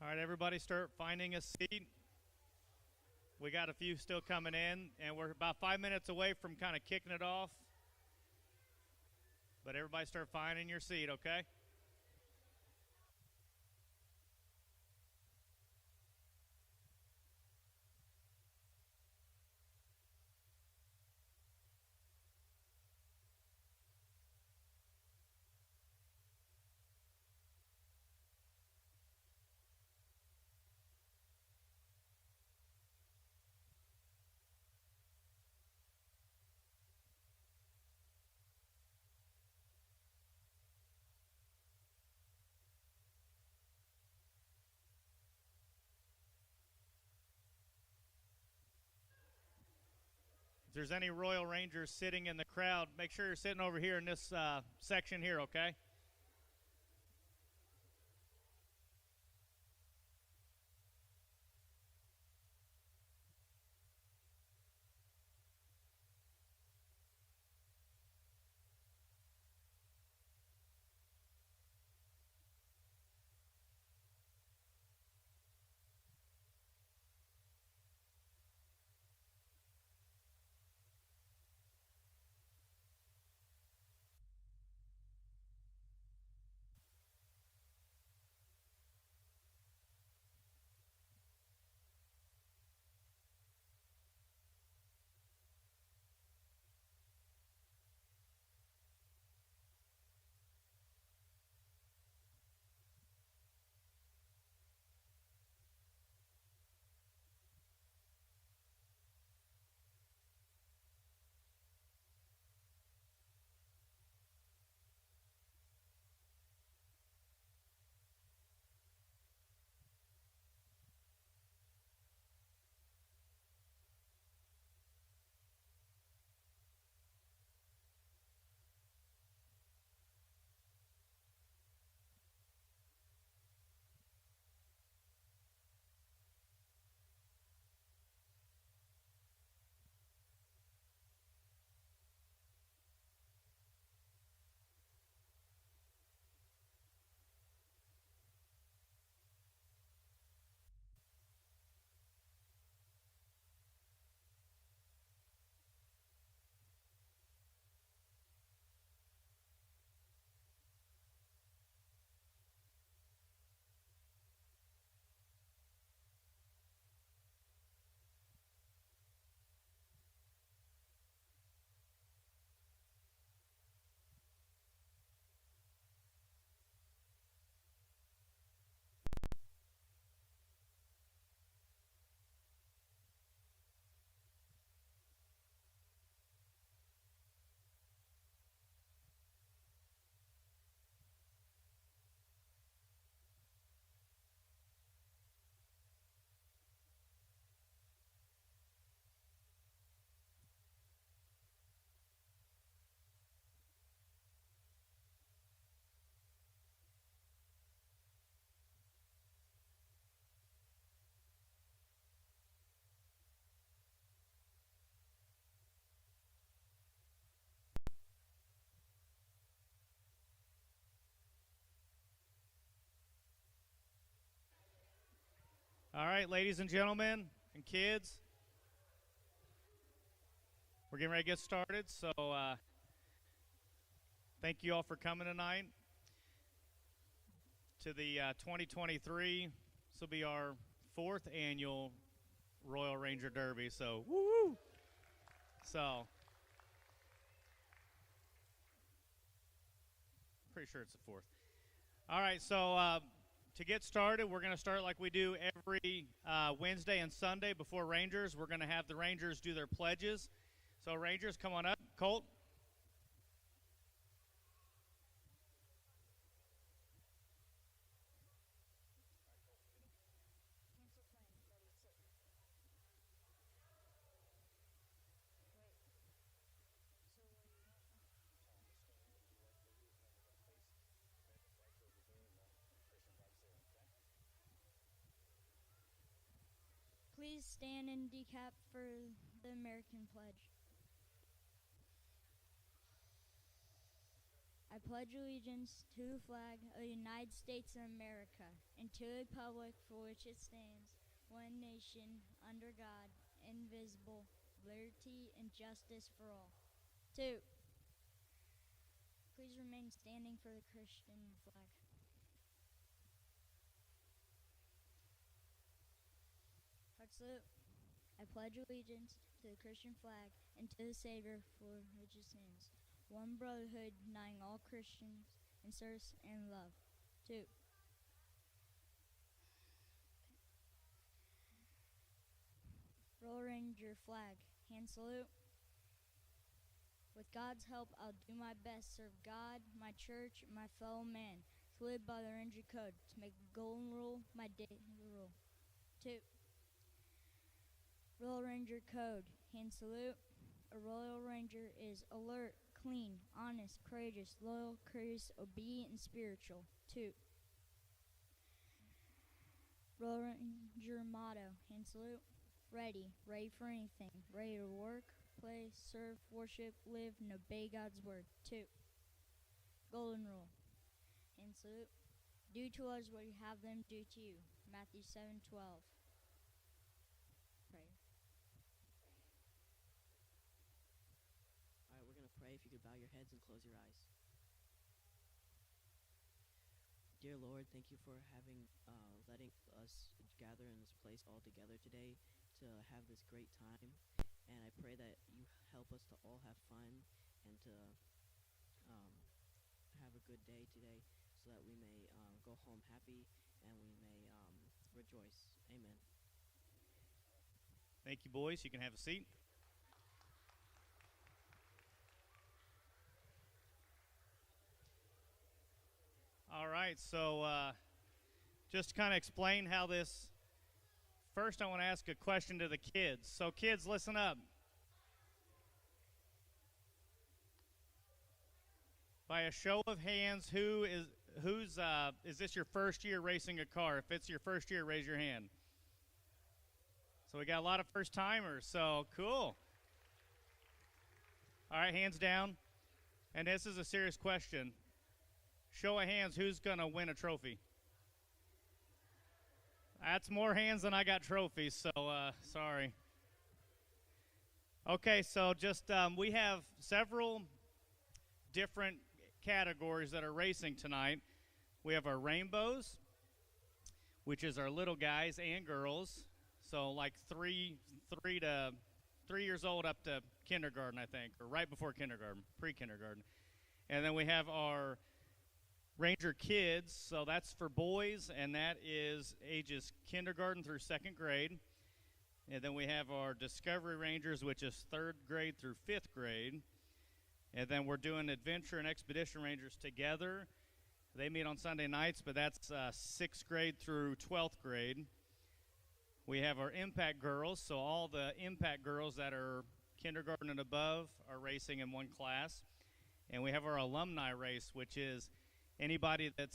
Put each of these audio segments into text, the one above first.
All right, everybody start finding a seat. We got a few still coming in, and we're about 5 minutes away from kind of kicking it off. But everybody start finding your seat, okay? If there's any Royal Rangers sitting in the crowd, make sure you're sitting over here in this section here, okay? All right, ladies and gentlemen and kids, we're getting ready to get started. So thank you all for coming tonight to the 2023. This will be our 4th annual Royal Ranger Derby. So, woo! So, pretty sure it's the 4th. All right, so to get started, we're going to start like we do every Wednesday and Sunday before Rangers. We're going to have the Rangers do their pledges. So, Rangers, come on up. Colt. Please stand and decap for the American pledge. I I pledge allegiance to the flag of the United States of America and to the republic for which it stands, one nation, under God, indivisible, liberty and justice for all. 2. Please remain standing for the Christian flag. Heart salute. I pledge allegiance to the Christian flag and to the Savior for which it stands, one brotherhood uniting all Christians in service and love. 2. Royal Ranger flag. Hand salute. With God's help, I'll do my best, serve God, my church, and my fellow man, to live by the Ranger Code, to make the Golden Rule my daily rule. 2. Royal Ranger Code. Hand salute. A Royal Ranger is alert, clean, honest, courageous, loyal, courteous, obedient, and spiritual. 2. Royal Ranger motto. Hand salute. Ready for anything, ready to work, play, serve, worship, live, and obey God's word. 2. Golden Rule. Hand salute. Do to others what you have them do to you. Matthew 7:12. Pray. All right, we're going to pray. If you could bow your heads and close your eyes. Dear Lord, thank you for letting us gather in this place all together today to have this great time. And I pray that you help us to all have fun and to have a good day today so that we may go home happy and we may rejoice. Amen. Thank you, boys. You can have a seat. All right, so just to kind of explain how this, first I want to ask a question to the kids. So kids, listen up. By a show of hands, is this your first year racing a car? If it's your first year, raise your hand. So we got a lot of first timers, so cool. All right, hands down. And this is a serious question. Show of hands, who's going to win a trophy? That's more hands than I got trophies, so sorry. Okay, so just we have several different categories that are racing tonight. We have our rainbows, which is our little guys and girls. So like three years old up to kindergarten, I think, or right before kindergarten, pre-kindergarten. And then we have our Ranger Kids, so that's for boys, and that is ages kindergarten through second grade. And then we have our Discovery Rangers, which is third grade through fifth grade. And then we're doing Adventure and Expedition Rangers together. They meet on Sunday nights, but that's sixth grade through 12th grade. We have our Impact Girls, so all the Impact Girls that are kindergarten and above are racing in one class. And we have our Alumni Race, which is anybody that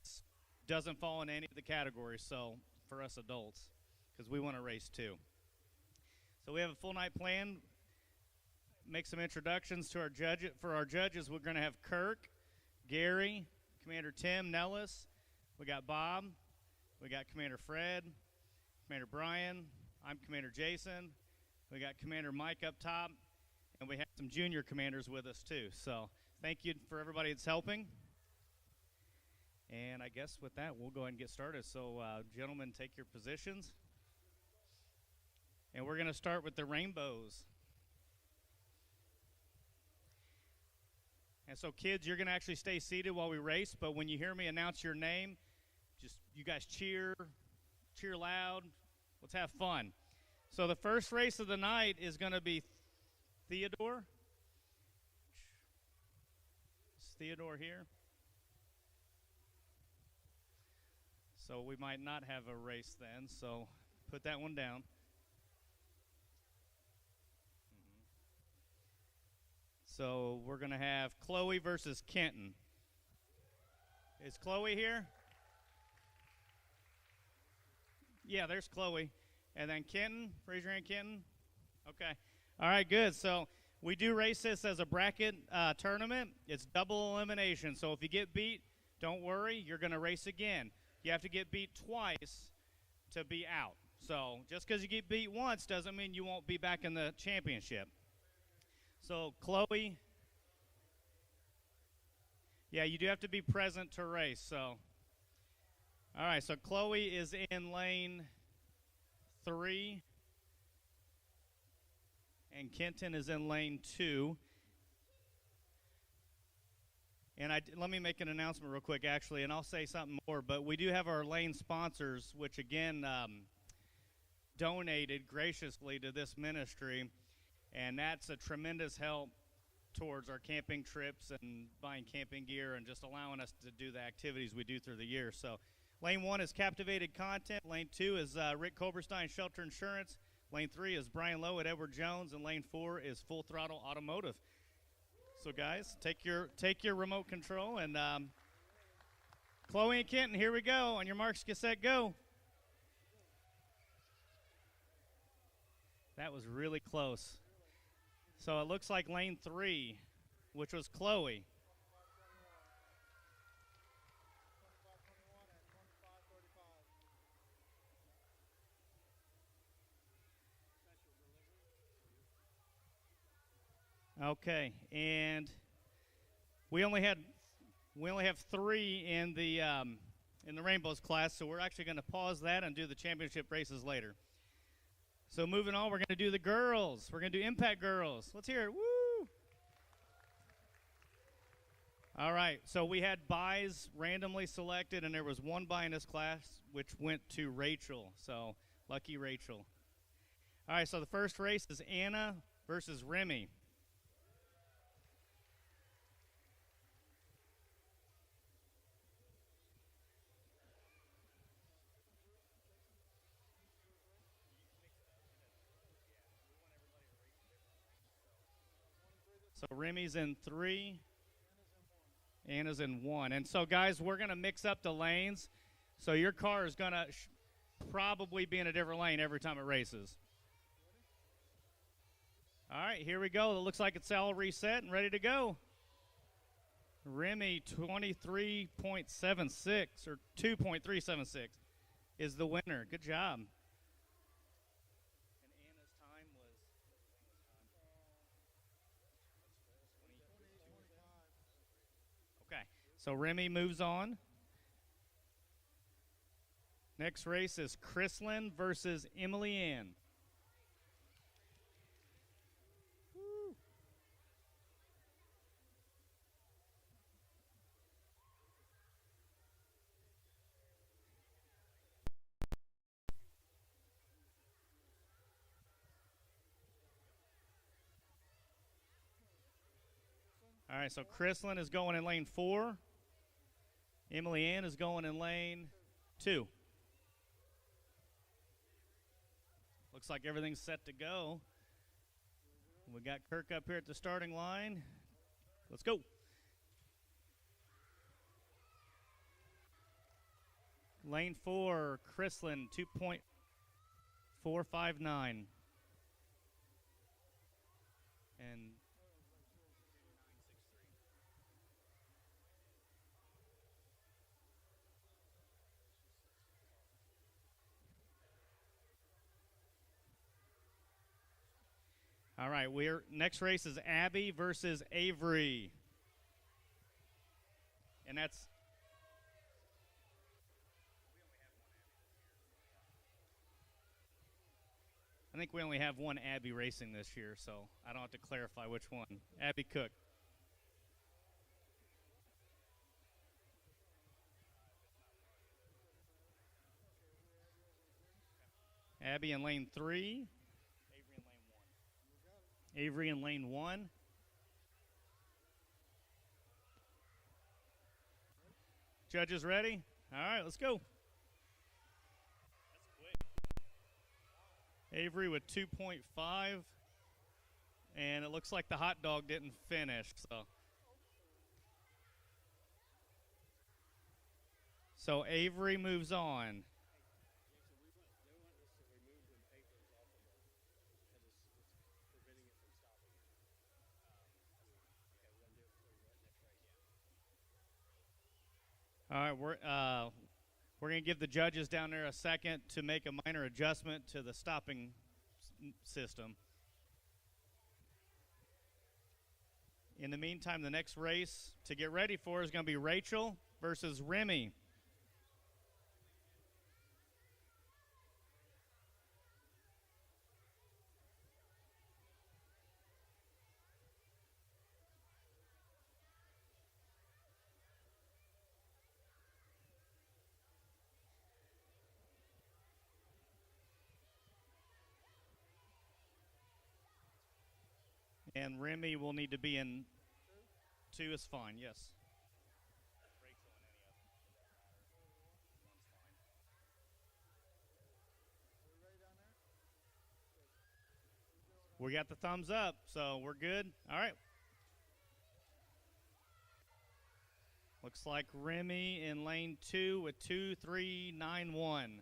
doesn't fall in any of the categories, so for us adults, because we want to race too. So we have a full night plan. Make some introductions to our judge. For our judges, we're going to have Kirk, Gary, Commander Tim Nellis. We got Bob. We got Commander Fred, Commander Brian. I'm Commander Jason. We got Commander Mike up top, and we have some junior commanders with us too. So thank you for everybody that's helping. And I guess with that, we'll go ahead and get started. So, gentlemen, take your positions. And we're going to start with the rainbows. And so, kids, you're going to actually stay seated while we race. But when you hear me announce your name, just you guys cheer loud. Let's have fun. So the first race of the night is going to be Theodore. Is Theodore here? So we might not have a race then, so put that one down. So we're going to have Chloe versus Kenton. Is Chloe here? Yeah, there's Chloe. And then Kenton, raise your hand, Kenton. Okay. All right, good. So We do race this as a bracket tournament. It's double elimination. So if you get beat, don't worry. You're going to race again. You have to get beat twice to be out. So just because you get beat once doesn't mean you won't be back in the championship. So Chloe, yeah, you do have to be present to race. So, all right, so Chloe is in lane 3. And Kenton is in lane 2. And let me make an announcement real quick, actually, and I'll say something more. But we do have our lane sponsors, which, again, donated graciously to this ministry. And that's a tremendous help towards our camping trips and buying camping gear and just allowing us to do the activities we do through the year. So lane 1 is Captivated Content. Lane 2 is Rick Koberstein Shelter Insurance. Lane 3 is Brian Lowe at Edward Jones, and lane 4 is Full Throttle Automotive. So, guys, take your remote control, and Chloe and Kenton, here we go. On your marks, get set, go. That was really close. So it looks like lane 3, which was Chloe. Okay, and we only have 3 in the Rainbows class, so we're actually going to pause that and do the championship races later. So moving on, we're going to do the girls. We're going to do Impact Girls. Let's hear it. Woo! All right, so we had buys randomly selected, and there was one buy in this class, which went to Rachel. So lucky Rachel. All right, so the first race is Anna versus Remy. So Remy's in 3, Anna's in 1. And so, guys, we're going to mix up the lanes. So your car is going to probably be in a different lane every time it races. All right, here we go. It looks like it's all reset and ready to go. Remy 23.76 or 2.376 is the winner. Good job. So Remy moves on. Next race is Chrislyn versus Emily Ann. Woo. All right, so Chrislyn is going in lane 4. Emily Ann is going in lane 2. Looks like everything's set to go. We got Kirk up here at the starting line. Let's go. Lane 4, Chrislyn, 2.459. And all right, next race is Abby versus Avery. And that's I think we only have one Abby racing this year, so I don't have to clarify which one. Abby Cook. Abby in lane 3. Avery in lane 1. Judges ready? All right, let's go. That's quick. Avery with 2.5. And it looks like the hot dog didn't finish. So Avery moves on. All right, we're going to give the judges down there a second to make a minor adjustment to the stopping system. In the meantime, the next race to get ready for is going to be Rachel versus Remy. And Remy will need to be in 2 is fine, yes. We got the thumbs up, so we're good. All right. Looks like Remy in lane 2 with 2-3-9-1.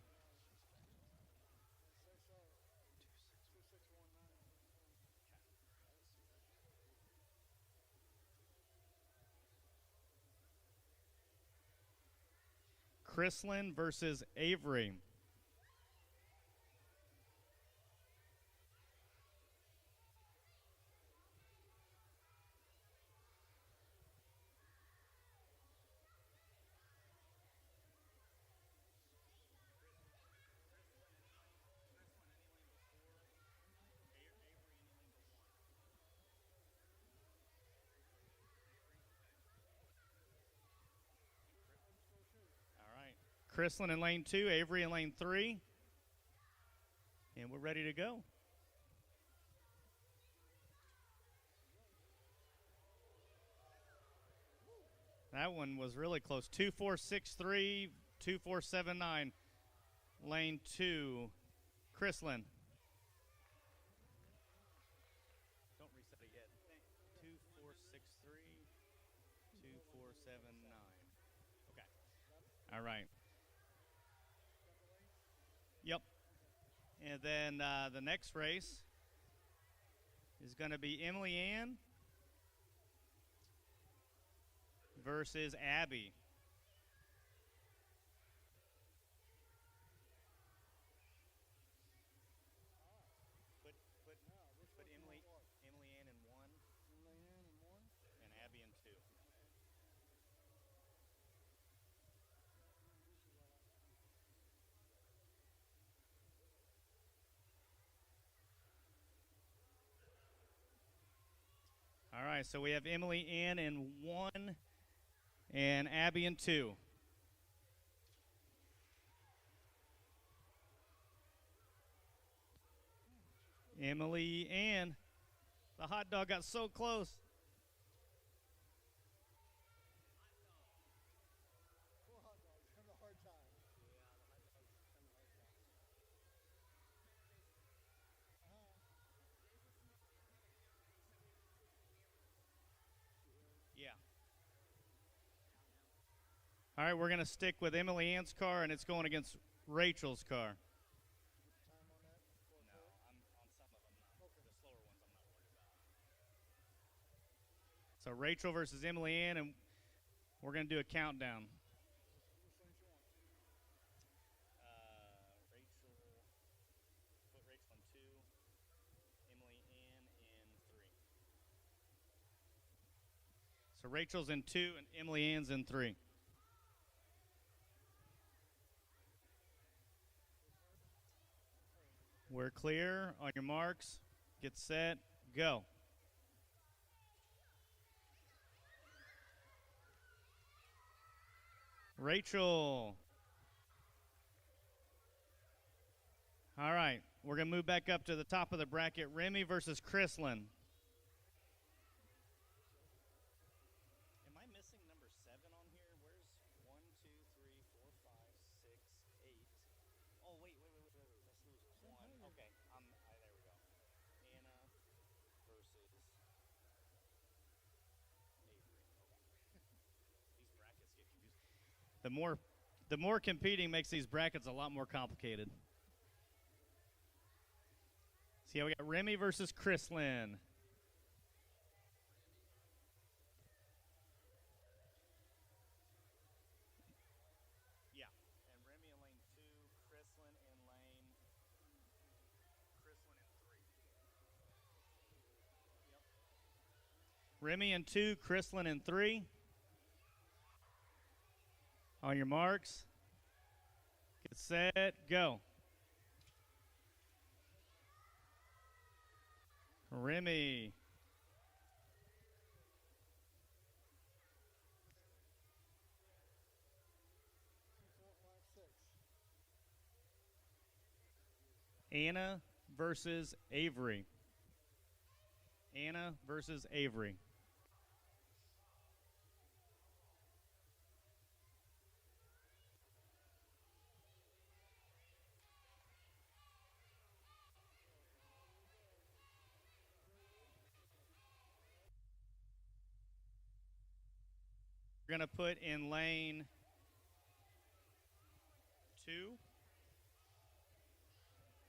Chrislyn versus Avery. Chrislyn in lane 2, Avery in lane 3. And we're ready to go. That one was really close. 2-4-6-3, 2-4-7-9. Lane 2, Chrislyn. Don't reset it yet. 2-4-6-3, 2-4-7-9. Okay. All right. Yep. And then the next race is going to be Emily Ann versus Abby. Put Emily Ann in 1. And Abby in 2. All right, so we have Emily Ann in 1 and Abby in 2. Emily Ann. The hot dog got so close. Yeah. All right, we're going to stick with Emily Ann's car, and it's going against Rachel's car. So Rachel versus Emily Ann, and we're going to do a countdown. Rachel in 2, Emily Ann in 3. So Rachel's in 2 and Emily Ann's in 3. We're clear. On your marks, get set, go. Rachel. All right, we're going to move back up to the top of the bracket. Remy versus Chrislyn. Am I missing number 7 on here? Where's 1, 2, 3, 4, 5, 6, 8? Oh, wait. Let's lose 1. Okay, there we go. Anna versus Avery. Okay. These brackets get confusing. The more competing makes these brackets a lot more complicated. See how we got Remy versus Chrislyn. Remy in 2, Chrislyn in 3. On your marks, get set, go. Remy. Anna versus Avery. Anna versus Avery. We're going to put in lane 2.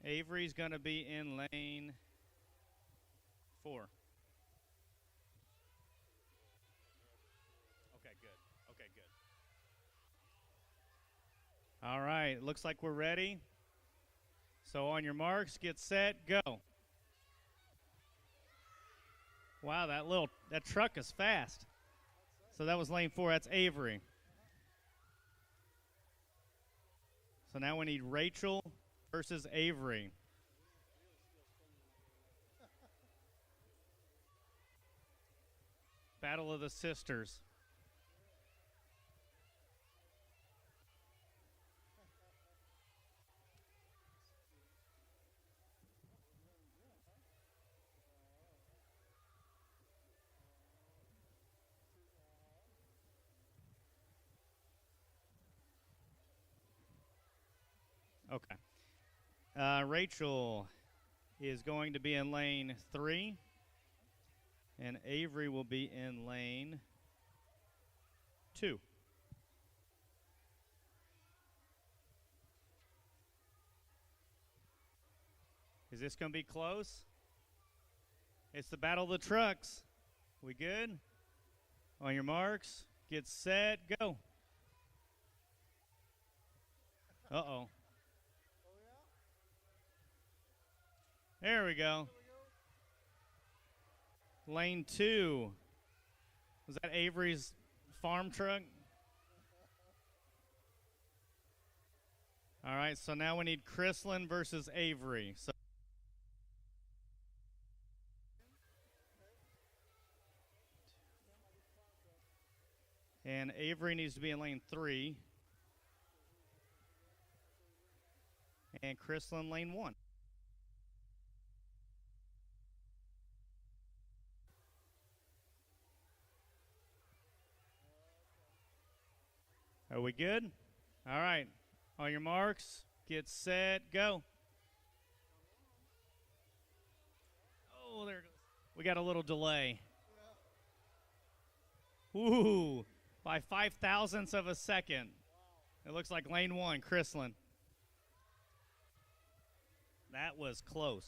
Avery's going to be in lane 4. Okay, good. Okay, good. All right, looks like we're ready. So on your marks, get set, go. Wow, that truck is fast. So that was lane 4. That's Avery. So now we need Rachel versus Avery. Battle of the Sisters. Okay. Rachel is going to be in lane 3, and Avery will be in lane 2. Is this going to be close? It's the battle of the trucks. We good? On your marks, get set, go. Uh-oh. There we go. Lane 2. Was that Avery's farm truck? All right, so now we need Chrislyn versus Avery. So and Avery needs to be in lane 3. And Chrislyn lane 1. Are we good? All right. On your marks, get set, go. Oh, there it goes. We got a little delay. Ooh, by 0.005 of a second. It looks like lane 1, Chrislyn. That was close.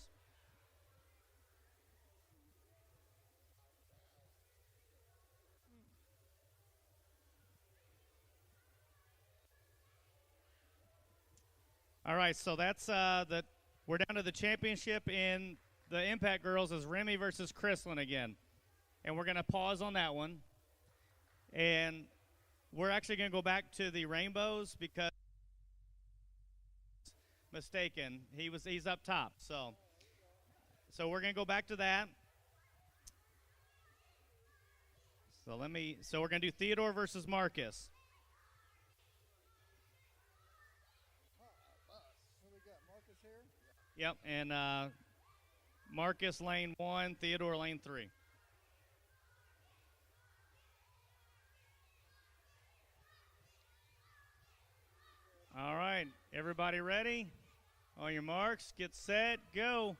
All right, so that's we're down to the championship in the Impact Girls is Remy versus Chrislyn again. And we're going to pause on that one. And we're actually going to go back to the Rainbows because mistaken. He's up top. So we're going to go back to that. So we're going to do Theodore versus Marcus. Yep, and Marcus lane 1, Theodore lane 3. All right, everybody ready? On your marks, get set, go.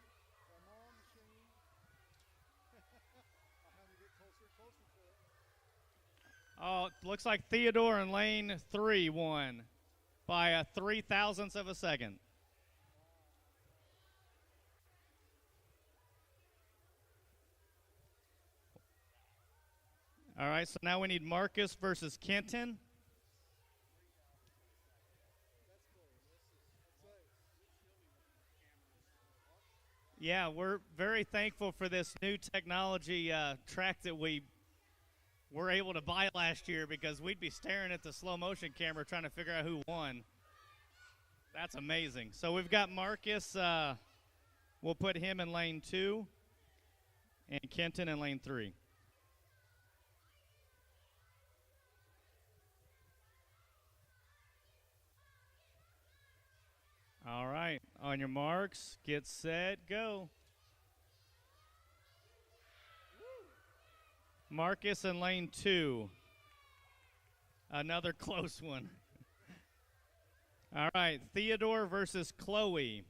Oh, it looks like Theodore in lane 3 won by a 0.003 of a second. All right, so now we need Marcus versus Kenton. Yeah, we're very thankful for this new technology track that we were able to buy last year because we'd be staring at the slow motion camera trying to figure out who won. That's amazing. So we've got Marcus. We'll put him in lane 2 and Kenton in lane 3. All right, on your marks, get set, go. Marcus in lane 2. Another close one. All right, Theodore versus Chloe.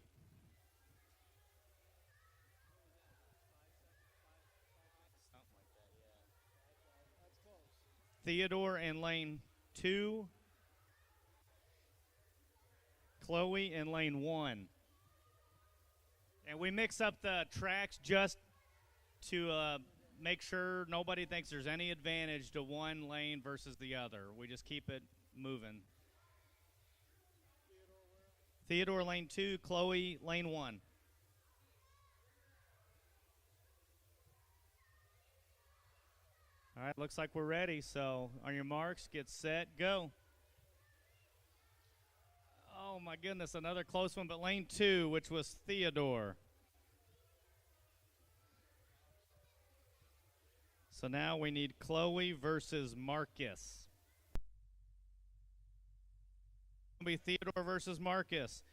Theodore in lane 2. Chloe in lane 1. And we mix up the tracks just to make sure nobody thinks there's any advantage to one lane versus the other. We just keep it moving. Theodore lane 2, Chloe lane 1. All right, looks like we're ready. So on your marks, get set, go. Oh my goodness, another close one, but lane 2, which was Theodore. So now we need Chloe versus Marcus. It'll be Theodore versus Marcus.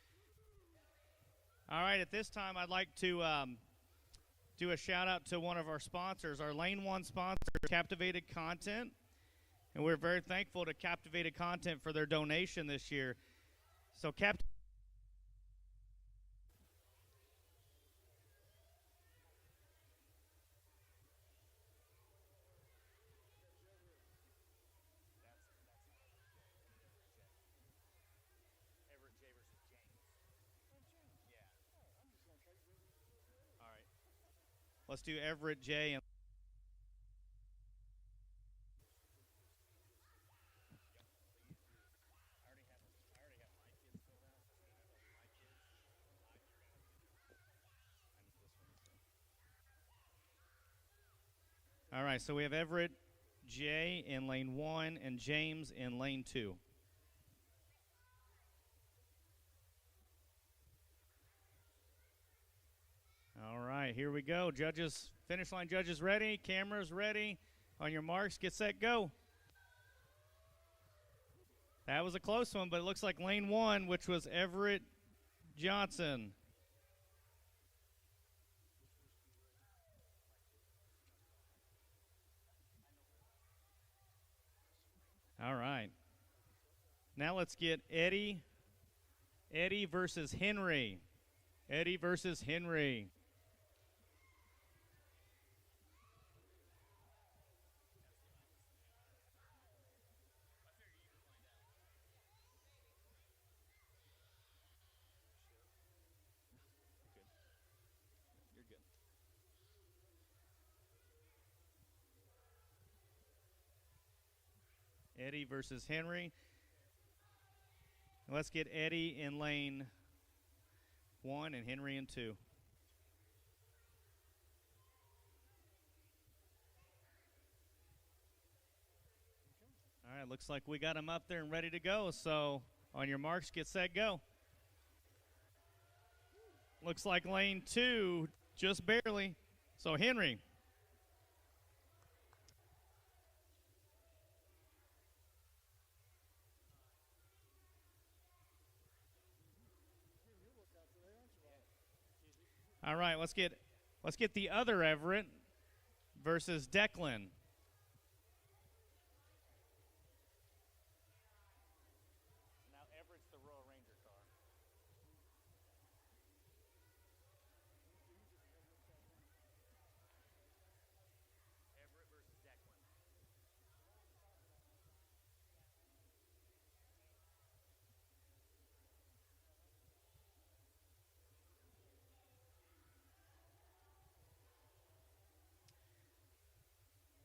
All right, at this time, I'd like to do a shout out to one of our sponsors, our lane 1 sponsor, Captivated Content. And we're very thankful to Captivated Content for their donation this year. So let's do Everett J. And all right, so we have Everett J in lane 1 and James in lane 2. All right, here we go. Judges, finish line judges ready, cameras ready. On your marks, get set, go. That was a close one, but it looks like lane 1, which was Everett Johnson. All right. Now let's get Eddie versus Henry. Eddie versus Henry. Eddie versus Henry. Let's get Eddie in lane 1 and Henry in 2. All right, looks like we got him up there and ready to go. So on your marks, get set, go. Looks like lane 2, just barely. So Henry. All right, let's get the other Everett versus Declan. Now Everett's the Royal Ranger car. Everett versus Declan.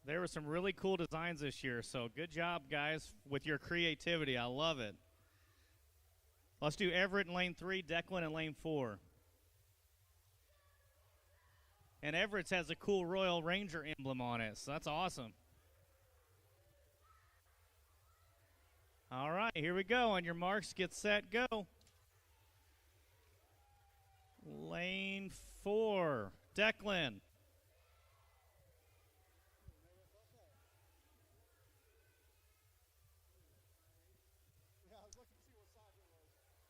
There were some really cool designs this year, so good job, guys, with your creativity. I love it. Let's do Everett in lane 3, Declan in lane 4. And Everett's has a cool Royal Ranger emblem on it, so that's awesome. All right, here we go. On your marks, get set, go. Lane 4, Declan.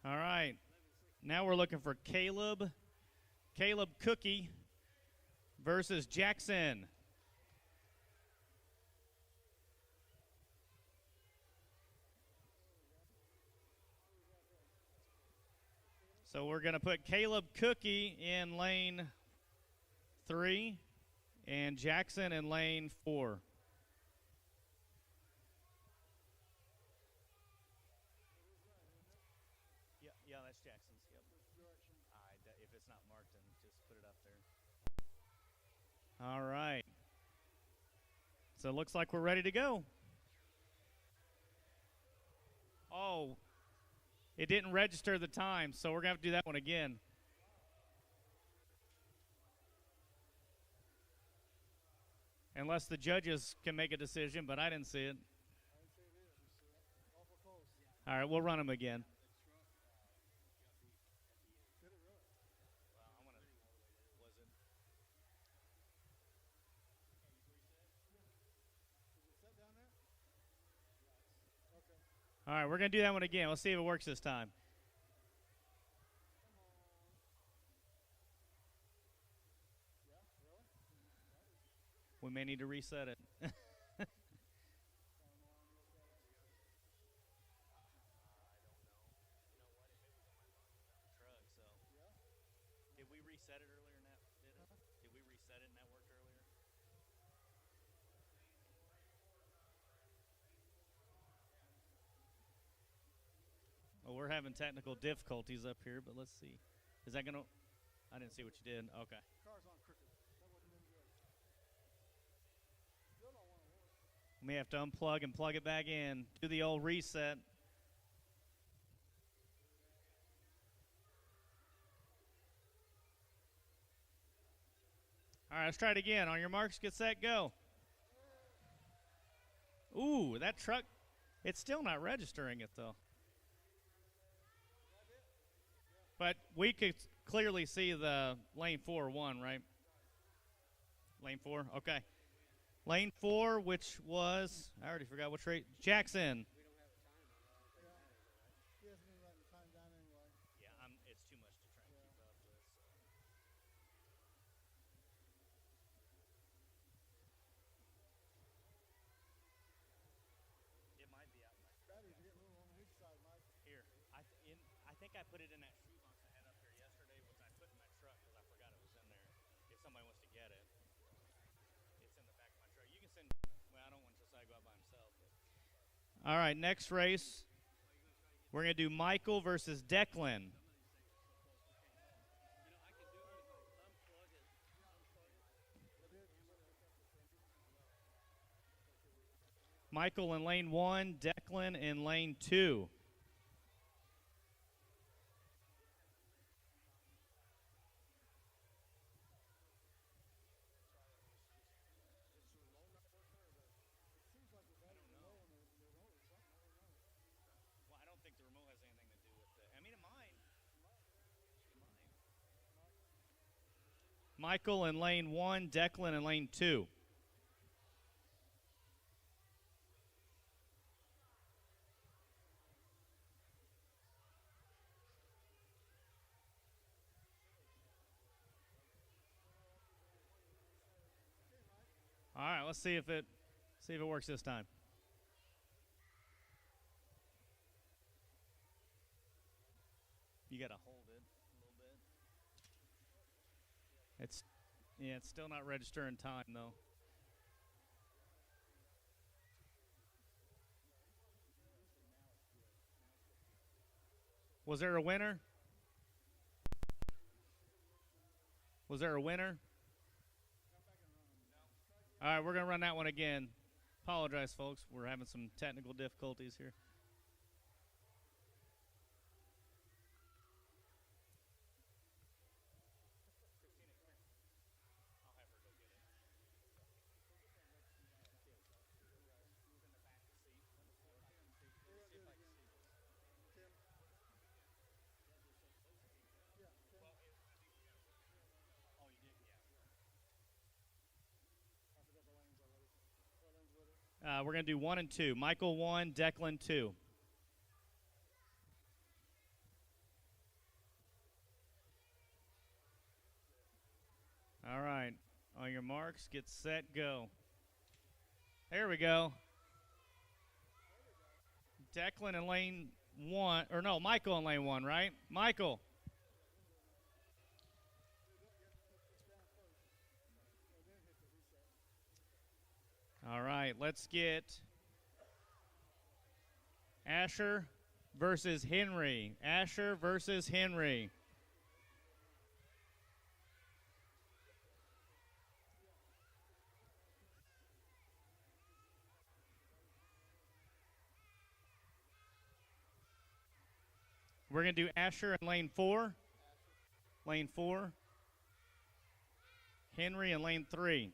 All right. Now we're looking for Caleb Cookie versus Jackson. So we're going to put Caleb Cookie in lane 3 and Jackson in lane 4. Yeah, that's Jackson's. Yep. If it's not marked, then just put it up there. All right. So it looks like we're ready to go. Oh, it didn't register the time, so we're going to have to do that one again. Unless the judges can make a decision, but I didn't see it. All right, we'll run them again. All right, we're going to do that one again. Let's see if it works this time. We may need to reset it. Did we reset it earlier and that did it? Did we reset it and that worked earlier? Well, we're having technical difficulties up here, but let's see. Is that going to... I didn't see what you did. Okay. We may have to unplug and plug it back in. Do the old reset. All right, let's try it again. On your marks, get set, go. Ooh, that truck, it's still not registering it, though. But we could clearly see the lane 4 one, right? Lane 4, okay. Lane 4, which was, I already forgot which rate, Jackson. Yeah, it's too much to try and keep up with. It might be out. Here, I think I put it in that shoebox I had up here yesterday, which I put in my truck because I forgot it was in there. If somebody wants to get it, it's in the back of my truck. You can send. Well, I don't want Josiah to go out by himself. But. All right, next race, we're gonna do Michael versus Declan. Michael in lane 1, Declan in lane 2. Well, I don't think the remote has anything to do with it. I mean, it might. Michael in lane 1, Declan in lane 2. All right, let's see if it works this time. You gotta hold it a little bit. It's still not registering time though. Was there a winner? Was there a winner? All right, we're going to run that one again. Apologize, folks. We're having some technical difficulties here. We're going to do 1 and 2. Michael 1, Declan 2. All right. On your marks, get set, go. There we go. Declan in lane 1, or no, Michael in lane 1, right? Michael. All right, let's get Asher versus Henry. Asher versus Henry. We're going to do Asher in lane 4. Lane 4. Henry in lane 3.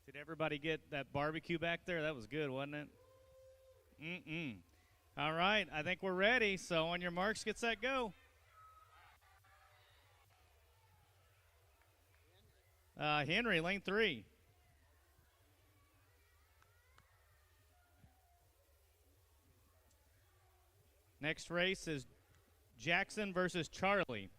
Did everybody get that barbecue back there? That was good, wasn't it? All right, I think we're ready. So on your marks, get set, go. Henry, lane 3. Next race is Jackson versus Charlie.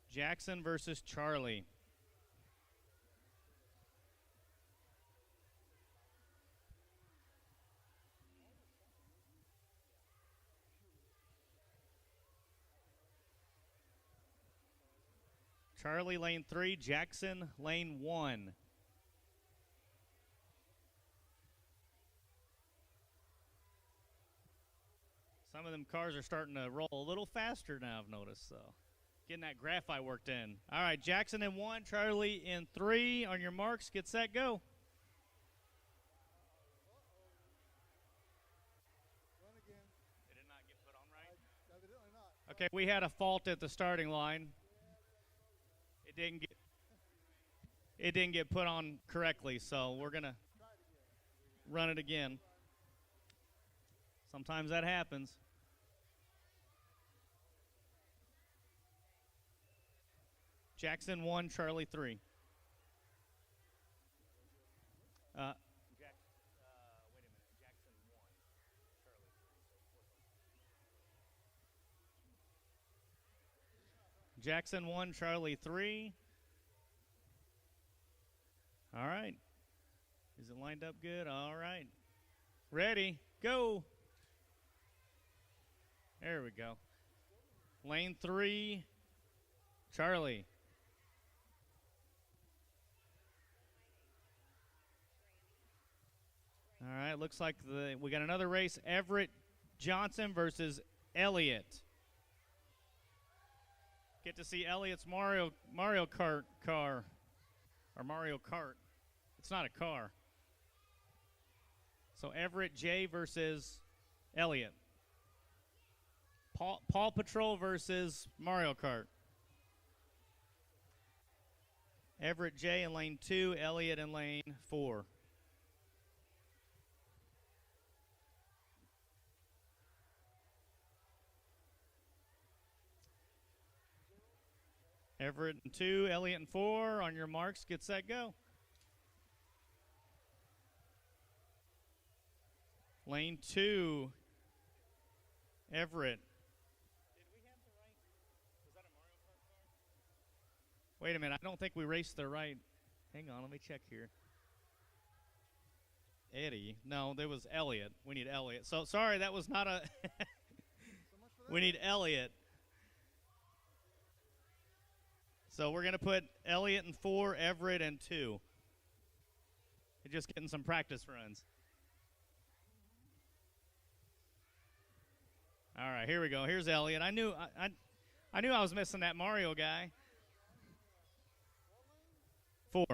Jackson versus Charlie. Charlie lane 3, Jackson lane 1. Some of them cars are starting to roll a little faster now, I've noticed, so getting that graphite worked in. All right, Jackson in 1, Charlie in 3. On your marks, get set, go. Did it not get put on right? Evidently not. Okay, we had a fault at the starting line. It didn't get put on correctly, so we're gonna run it again. Sometimes that happens. Jackson 1, Charlie 3. Jackson 1, Charlie 3. All right. Is it lined up good? All right. Ready, go. There we go. Lane 3, Charlie. All right, looks like we got another race. Everett Johnson versus Elliott. Get to see Elliott's Mario Kart car. Or Mario Kart. It's not a car. So Everett J versus Elliott. Paw Patrol versus Mario Kart. Everett J in lane 2, Elliott in lane 4. Everett in 2, Elliott in 4. On your marks, get set, go. Lane 2, Everett. Did we have the right? Was that a Mario Kart car? Wait a minute, I don't think we raced the right. Hang on, let me check here. Eddie. No, there was Elliott. We need Elliott. So, sorry, that was not a... We need Elliott. So we're going to put Elliott in 4, Everett in 2. They're just getting some practice runs. All right, here we go. Here's Elliott. I knew I was missing that Mario guy. 4.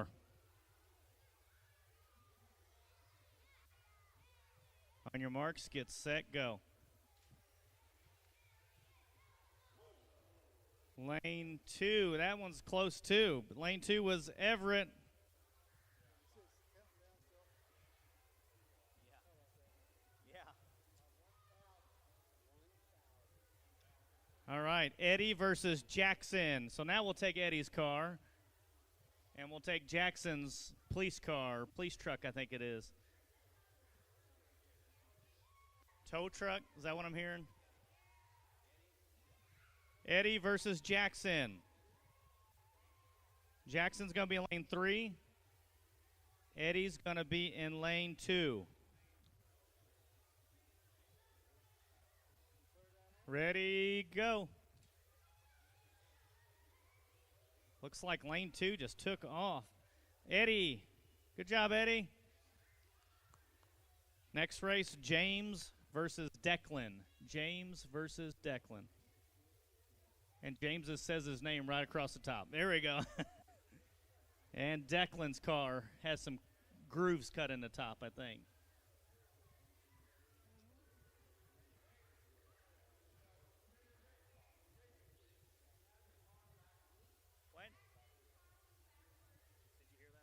On your marks, get set, go. Lane 2, that one's close too. But lane 2 was Everett. right, Eddie versus Jackson. So now we'll take Eddie's car, and we'll take Jackson's police car, police truck, I think it is. Tow truck, is that what I'm hearing? Eddie versus Jackson. Jackson's going to be in lane 3. Eddie's going to be in lane 2. Ready, go. Looks like lane 2 just took off. Eddie, good job, Eddie. Next race, James versus Declan. James versus Declan. And James says his name right across the top. There we go. And Declan's car has some grooves cut in the top, I think. What? Did you hear that?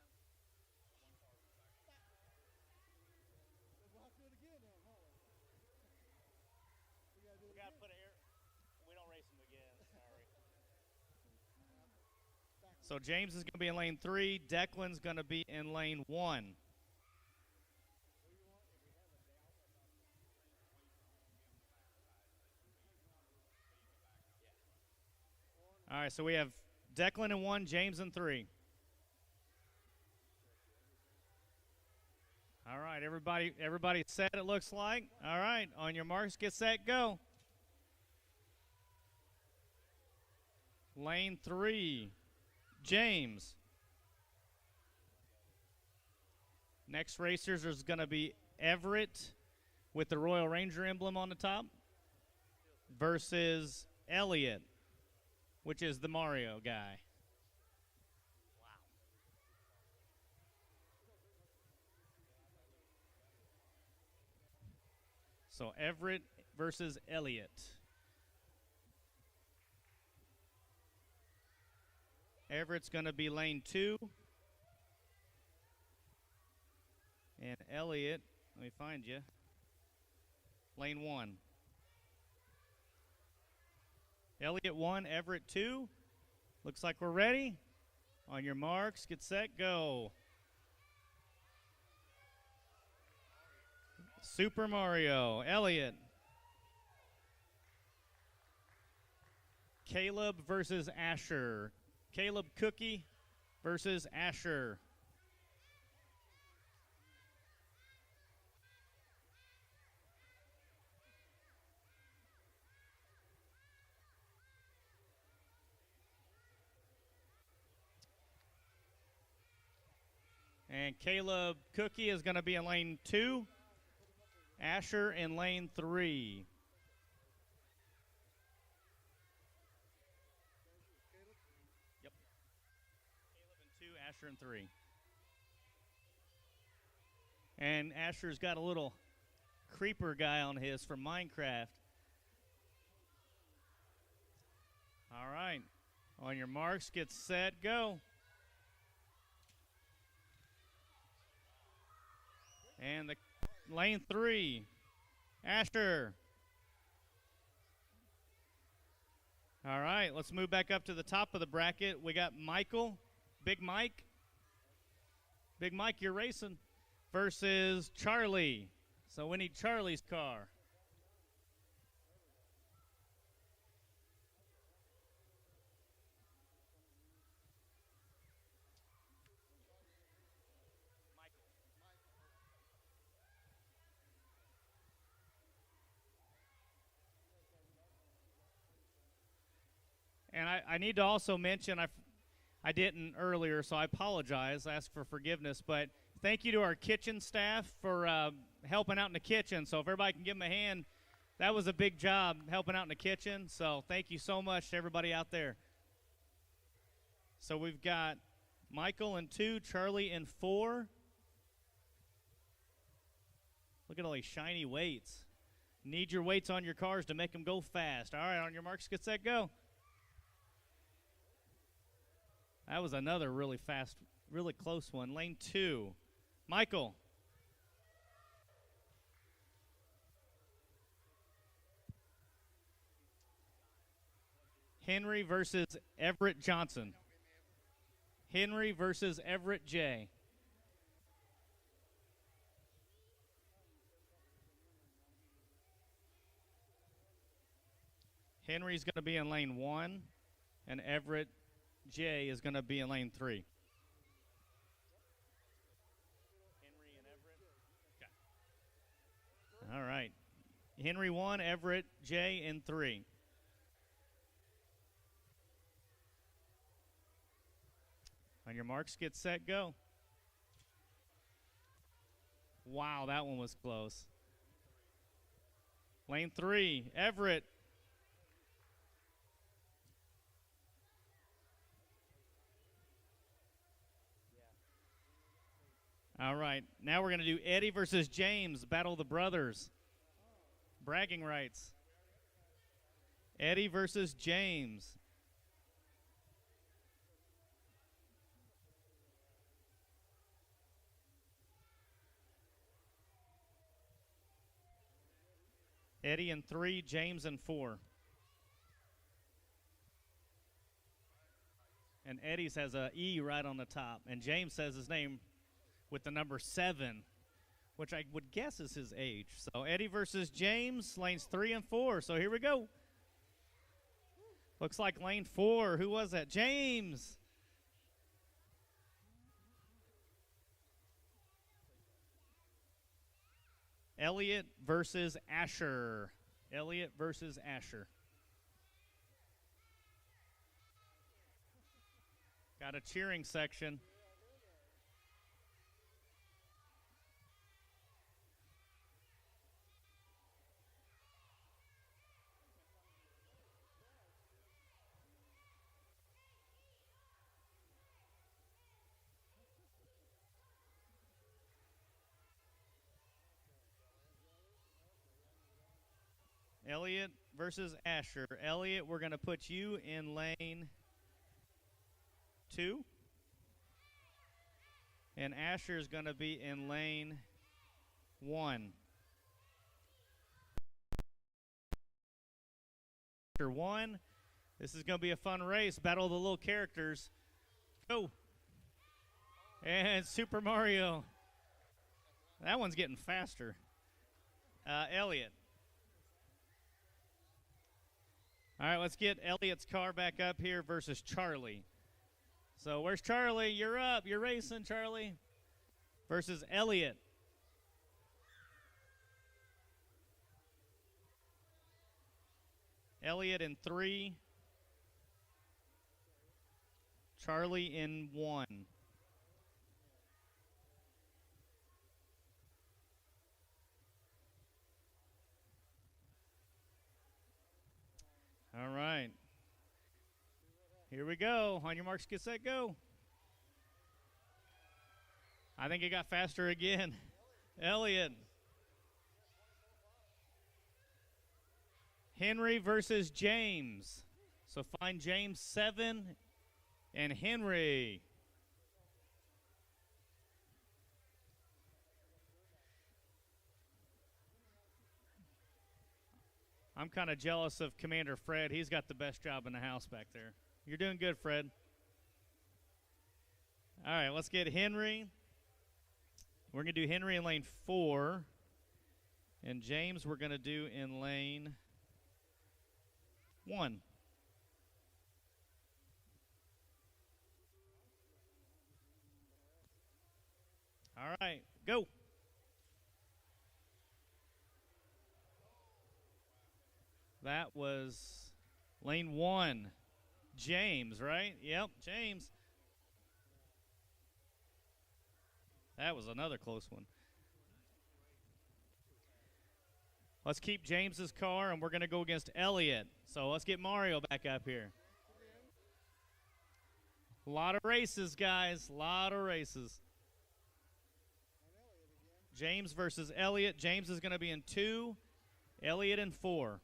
We got to put air. We don't race them again. Sorry. So James is going to be in lane 3. Declan's going to be in lane 1. All right, so we have Declan in 1, James in 3. All right, everybody set, it looks like. All right, on your marks, get set, go. Lane 3, James. Next racers is going to be Everett with the Royal Ranger emblem on the top versus Elliott, which is the Mario guy. Wow. So Everett versus Elliott. Everett's going to be lane 2. And Elliott, let me find you, lane 1. Elliott 1, Everett 2. Looks like we're ready. On your marks, get set, go. Super Mario, Elliott. Caleb versus Asher. Caleb Cookie versus Asher. And Caleb Cookie is going to be in lane 2. Asher in lane 3. Yep. Caleb in 2, Asher in 3. And Asher's got a little creeper guy on his from Minecraft. All right. On your marks, get set, go. And the lane 3, Asher. All right, let's move back up to the top of the bracket. We got Michael, Big Mike. Big Mike, you're racing, versus Charlie. So we need Charlie's car. And I need to also mention, I didn't earlier, so I apologize, ask for forgiveness, but thank you to our kitchen staff for helping out in the kitchen. So if everybody can give them a hand, that was a big job helping out in the kitchen. So thank you so much to everybody out there. So we've got Michael in 2, Charlie in 4. Look at all these shiny weights. Need your weights on your cars to make them go fast. All right, on your marks, get set, go. That was another really fast, really close one. Lane 2. Michael. Henry versus Everett Johnson. Henry versus Everett J. Henry's going to be in lane 1, and Everett J is going to be in lane 3. Henry and Everett? Okay. All right. Henry 1, Everett J in 3. On your marks, get set, go. Wow, that one was close. Lane 3, Everett. All right, now we're going to do Eddie versus James, Battle of the Brothers. Bragging rights. Eddie versus James. Eddie in 3, James in 4. And Eddie's has a E right on the top. And James says his name with the number 7, which I would guess is his age. So Eddie versus James, lanes 3 and 4. So here we go. Looks like lane 4. Who was that? James. Elliott versus Asher. Elliott versus Asher. Got a cheering section. Elliott versus Asher. Elliott, we're going to put you in lane 2. And Asher is going to be in lane 1. Asher 1. This is going to be a fun race. Battle of the little characters. Go. And Super Mario. That one's getting faster. Elliott. All right, let's get Elliott's car back up here versus Charlie. So where's Charlie? You're up. You're racing, Charlie. Versus Elliott. Elliott in 3. Charlie in 1. All right. Here we go. On your marks, get set, go. I think it got faster again. Elliott. Henry versus James. So find James 7 and Henry. I'm kind of jealous of Commander Fred. He's got the best job in the house back there. You're doing good, Fred. All right, let's get Henry. We're going to do Henry in lane 4. And James we're going to do in lane 1. All right, go. That was lane 1. James, right? Yep, James. That was another close one. Let's keep James's car, and we're going to go against Elliott. So let's get Mario back up here. A lot of races, guys. A lot of races. James versus Elliott. James is going to be in 2. Elliott in 4.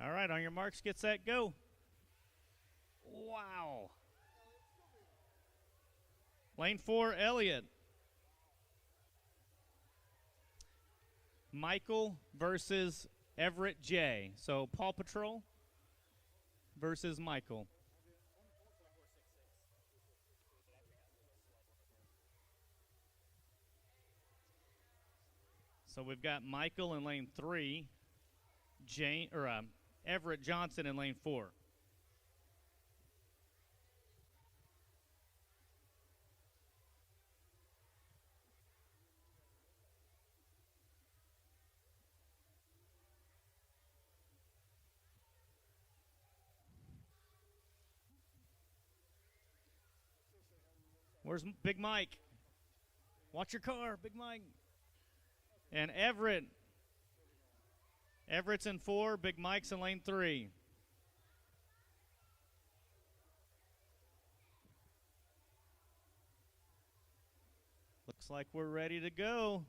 All right, on your marks, get set, go. Wow. Lane 4, Elliott. Michael versus Everett J. So Paw Patrol versus Michael. So we've got Michael in lane 3, Everett Johnson in lane 4. Where's Big Mike? Watch your car, Big Mike. And Everett's in 4, Big Mike's in lane 3. Looks like we're ready to go.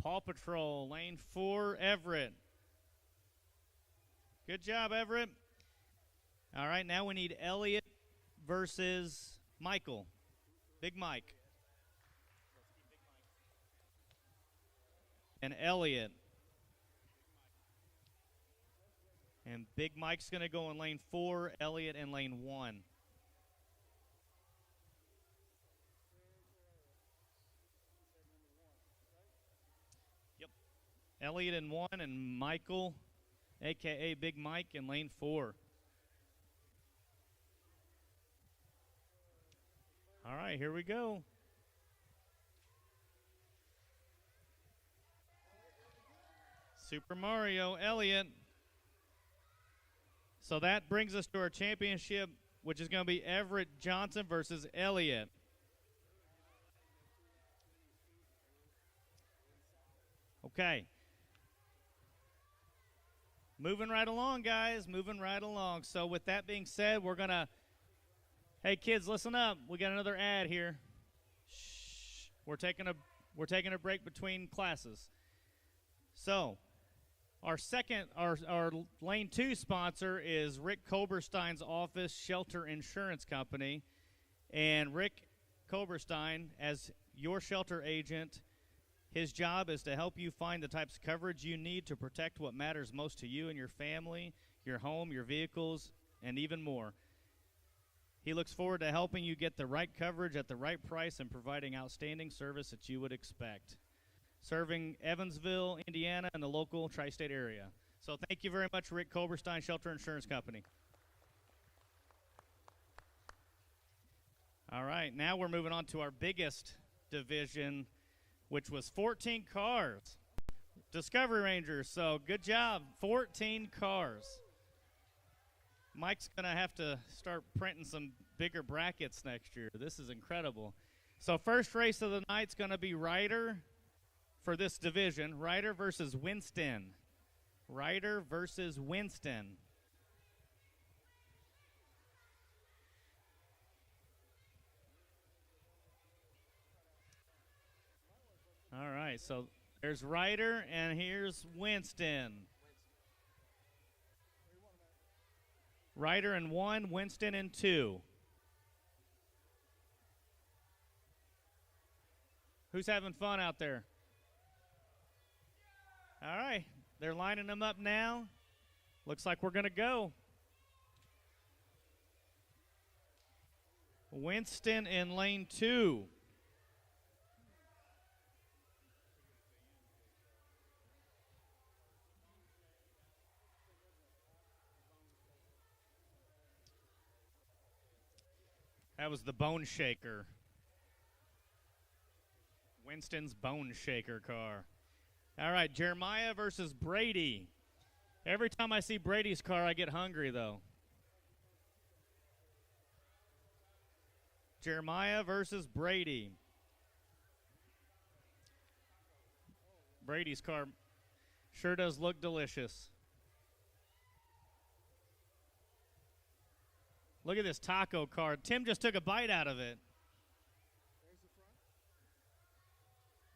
Paw Patrol, lane 4, Everett. Good job, Everett. All right, now we need Elliot versus Michael. Big Mike. And Elliot. And Big Mike's going to go in lane 4, Elliot in lane 1. Yep. Elliot in 1 and Michael, a.k.a. Big Mike, in lane 4. All right, here we go. Super Mario, Elliot. So that brings us to our championship, which is going to be Everett Johnson versus Elliot. Okay. Moving right along, guys. Moving right along. So with that being said, we're going to... Hey, kids, listen up. We got another ad here. Shh. We're taking a break between classes. So, our lane 2 sponsor is Rick Koberstein's office, Shelter Insurance Company. And Rick Koberstein, as your shelter agent, his job is to help you find the types of coverage you need to protect what matters most to you and your family, your home, your vehicles, and even more. He looks forward to helping you get the right coverage at the right price and providing outstanding service that you would expect. Serving Evansville, Indiana, and the local tri-state area. So thank you very much, Rick Koberstein, Shelter Insurance Company. All right, now we're moving on to our biggest division, which was 14 cars. Discovery Rangers, so good job, 14 cars. Mike's going to have to start printing some bigger brackets next year. This is incredible. So first race of the night's going to be Ryder for this division. Ryder versus Winston. Ryder versus Winston. All right, so there's Ryder and here's Winston. Ryder in 1, Winston in 2. Who's having fun out there? All right, they're lining them up now. Looks like we're going to go. Winston in lane 2. That was the Bone Shaker. Winston's Bone Shaker car. All right, Jeremiah versus Brady. Every time I see Brady's car, I get hungry, though. Jeremiah versus Brady. Brady's car sure does look delicious. Look at this taco card. Tim just took a bite out of it.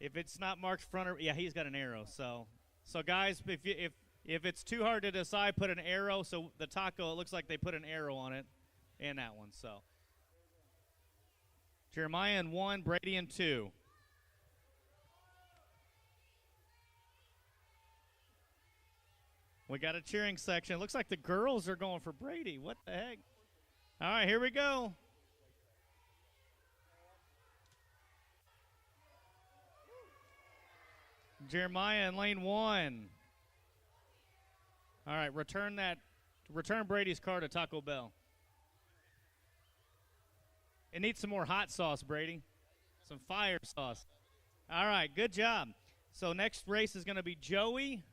If it's not marked front or yeah, he's got an arrow. So guys, if it's too hard to decide, put an arrow. So the taco, it looks like they put an arrow on it, and that one. So Jeremiah in 1, Brady in 2. We got a cheering section. Looks like the girls are going for Brady. What the heck? All right, here we go. Jeremiah in lane 1. All right, return Brady's car to Taco Bell. It needs some more hot sauce, Brady. Some fire sauce. All right, good job. So next race is going to be Joey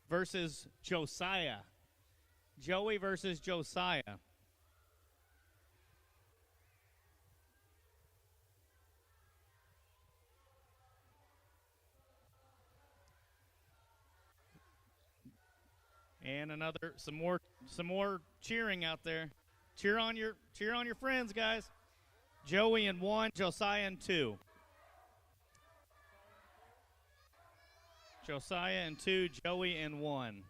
versus Josiah. Joey versus Josiah. And some more cheering out there. Cheer on your friends, guys. Joey in 1, Josiah in 2. Josiah in 2, Joey in 1.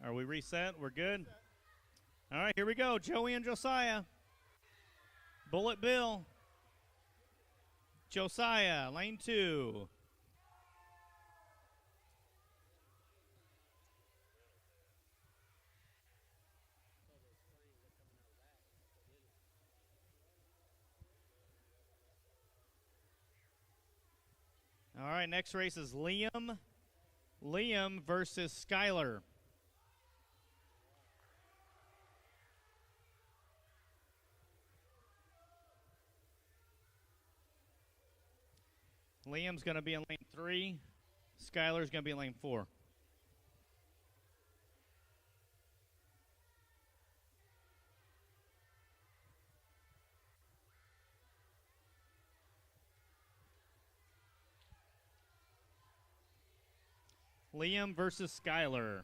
Are we reset? We're good? All right, here we go. Joey and Josiah. Bullet Bill. Josiah, lane 2. All right, next race is Liam. Liam versus Skylar. Liam's going to be in lane 3. Skylar's going to be in lane 4. Liam versus Skylar.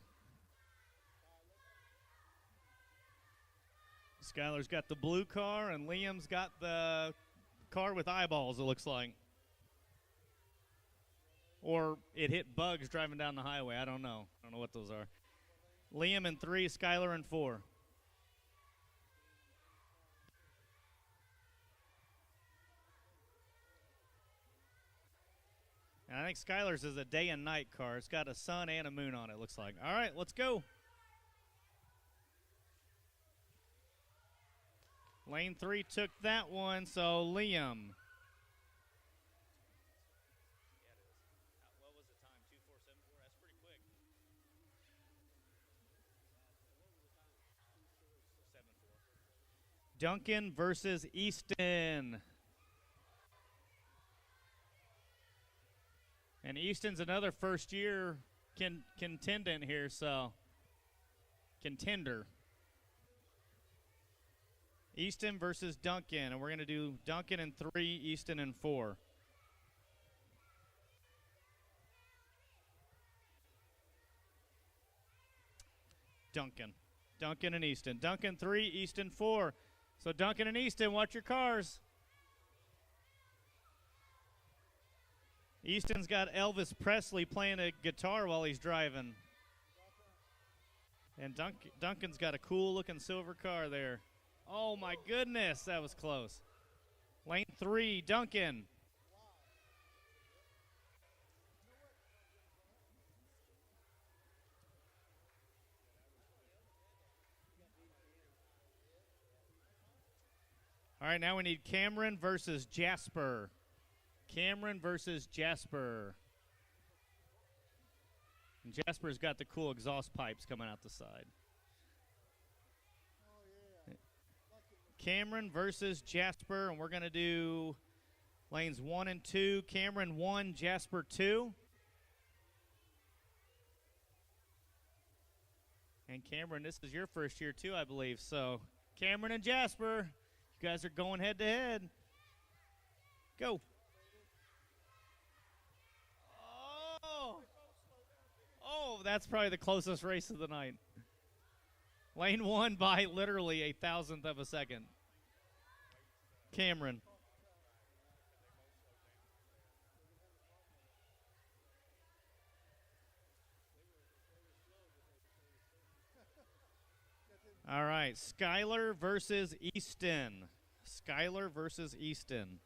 Skylar's got the blue car, and Liam's got the car with eyeballs, it looks like. Or it hit bugs driving down the highway. I don't know. I don't know what those are. Liam in 3, Skylar in 4. And I think Skylar's is a day and night car. It's got a sun and a moon on it, looks like. All right, let's go. Lane 3 took that one, so Liam. Duncan versus Easton. And Easton's another first-year contendant here, so contender. Easton versus Duncan, and we're going to do Duncan in 3, Easton in 4. Duncan and Easton. Duncan 3, Easton 4. So Duncan and Easton, watch your cars. Easton's got Elvis Presley playing a guitar while he's driving. And Duncan's got a cool-looking silver car there. Oh, my goodness, that was close. Lane 3, Duncan. All right, now we need Cameron versus Jasper. Cameron versus Jasper. And Jasper's got the cool exhaust pipes coming out the side. Cameron versus Jasper, and we're going to do lanes 1 and 2. Cameron 1, Jasper 2. And Cameron, this is your first year too, I believe. So Cameron and Jasper, you guys are going head to head. Go. Oh, that's probably the closest race of the night. Lane 1 by literally a thousandth of a second. Cameron. All right, Skylar versus Easton. Skylar versus Easton.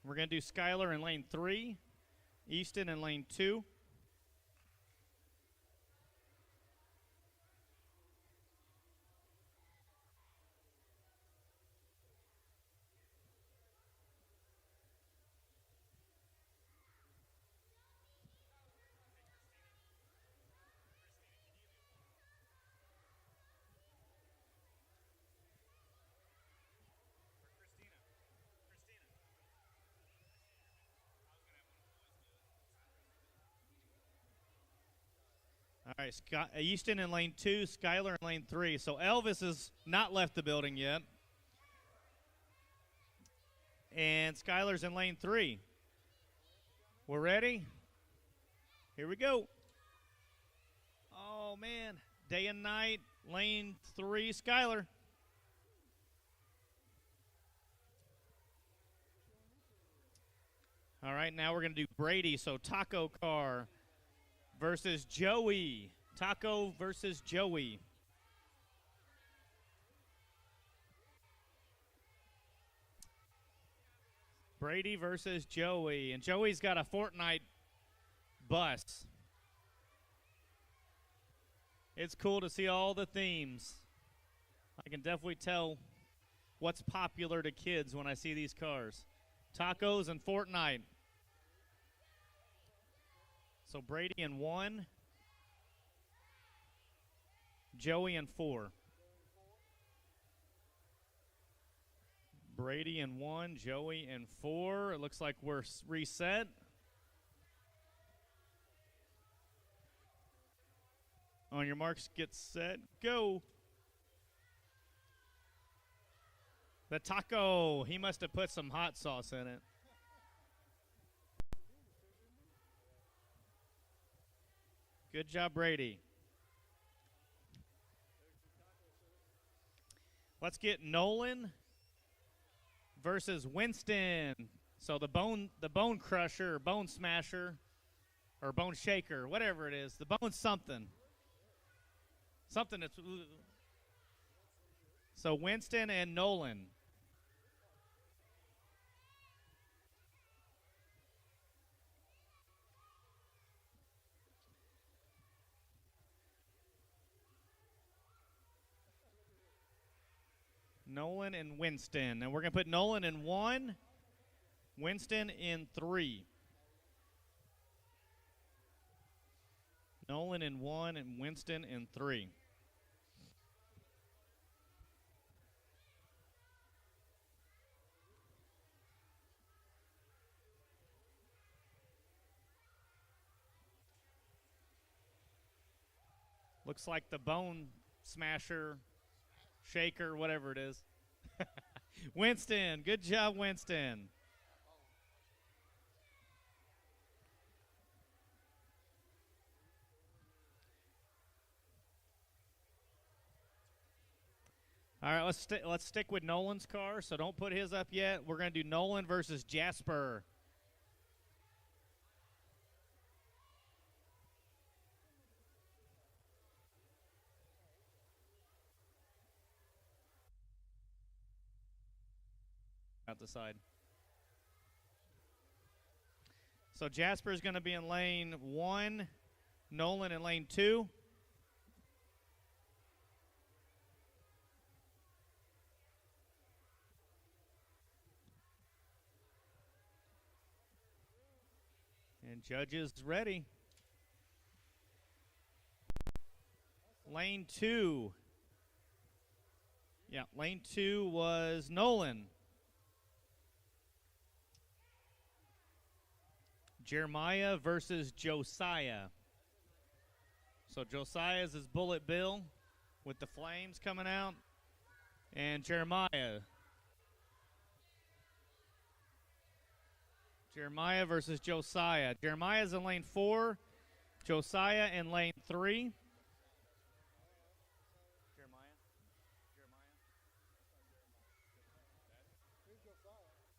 We're going to do Skylar in lane 3, Easton in lane 2. All right, Easton in lane 2, Skylar in lane 3. So Elvis has not left the building yet. And Skylar's in lane 3. We're ready? Here we go. Oh, man. Day and night, lane 3, Skylar. All right, now we're going to do Brady. So Taco Car versus Joey. Taco versus Joey. Brady versus Joey. And Joey's got a Fortnite bus. It's cool to see all the themes. I can definitely tell what's popular to kids when I see these cars. Tacos and Fortnite. So Brady in 1, Joey in 4. Brady in 1, Joey in 4. It looks like we're reset. On your marks, get set, go. The taco, he must have put some hot sauce in it. Good job, Brady. Let's get Nolan versus Winston. So the bone crusher, or bone smasher, or bone shaker, whatever it is. The bone something. Something that's... So Winston and Nolan. Nolan and Winston. And we're going to put Nolan in 1, Winston in 3. Nolan in 1 and Winston in 3. Looks like the bone smasher, shaker, whatever it is. Winston, good job, Winston. All right, let's stick with Nolan's car, so don't put his up yet. We're going to do Nolan versus Jasper. Out the side. So Jasper's going to be in lane 1, Nolan in lane 2. And judges ready. Lane 2. Yeah, lane 2 was Nolan. Jeremiah versus Josiah. So Josiah's is Bullet Bill with the flames coming out. And Jeremiah. Jeremiah versus Josiah. Jeremiah's in lane 4. Josiah in lane 3.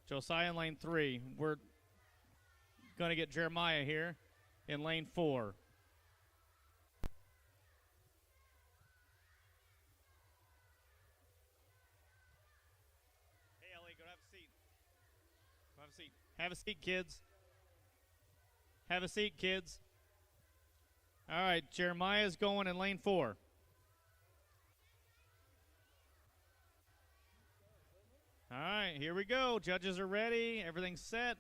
Josiah in lane 3. We're going to get Jeremiah here in lane 4. Hey, Ellie, go have a seat. Go have a seat. Have a seat, kids. Have a seat, kids. All right, Jeremiah's going in lane 4. All right, here we go. Judges are ready. Everything's set.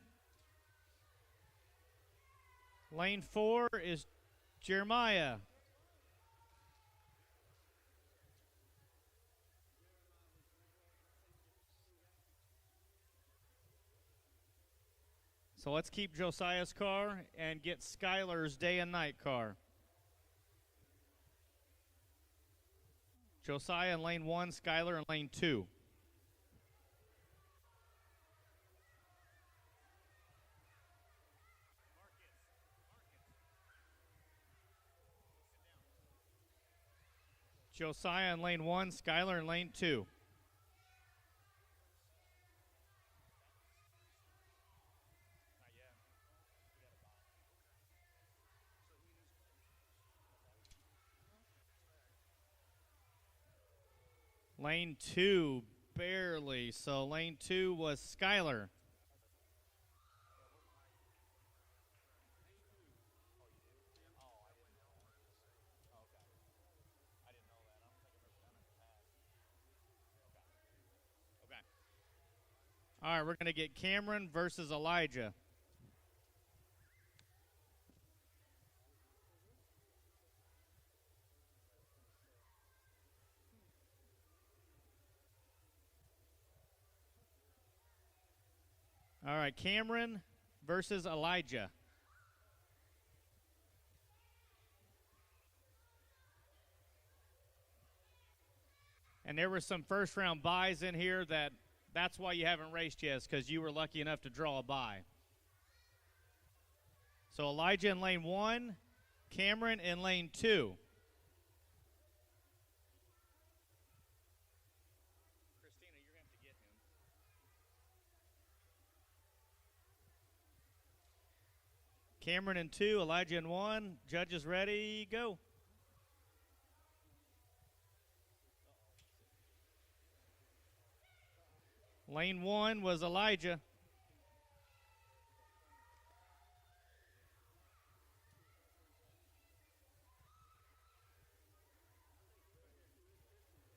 Lane 4 is Jeremiah. So let's keep Josiah's car and get Skylar's day and night car. Josiah in lane 1, Skylar in lane 2. Josiah in lane 1, Skylar in lane 2. Lane 2, barely. So lane 2 was Skylar. All right, we're going to get Cameron versus Elijah. All right, Cameron versus Elijah. And there were some first round buys in here that's why you haven't raced yet, because you were lucky enough to draw a buy. So Elijah in lane 1, Cameron in lane 2. Christina, you're going to have to get him. Cameron in 2, Elijah in 1. Judges ready, go. Lane 1 was Elijah.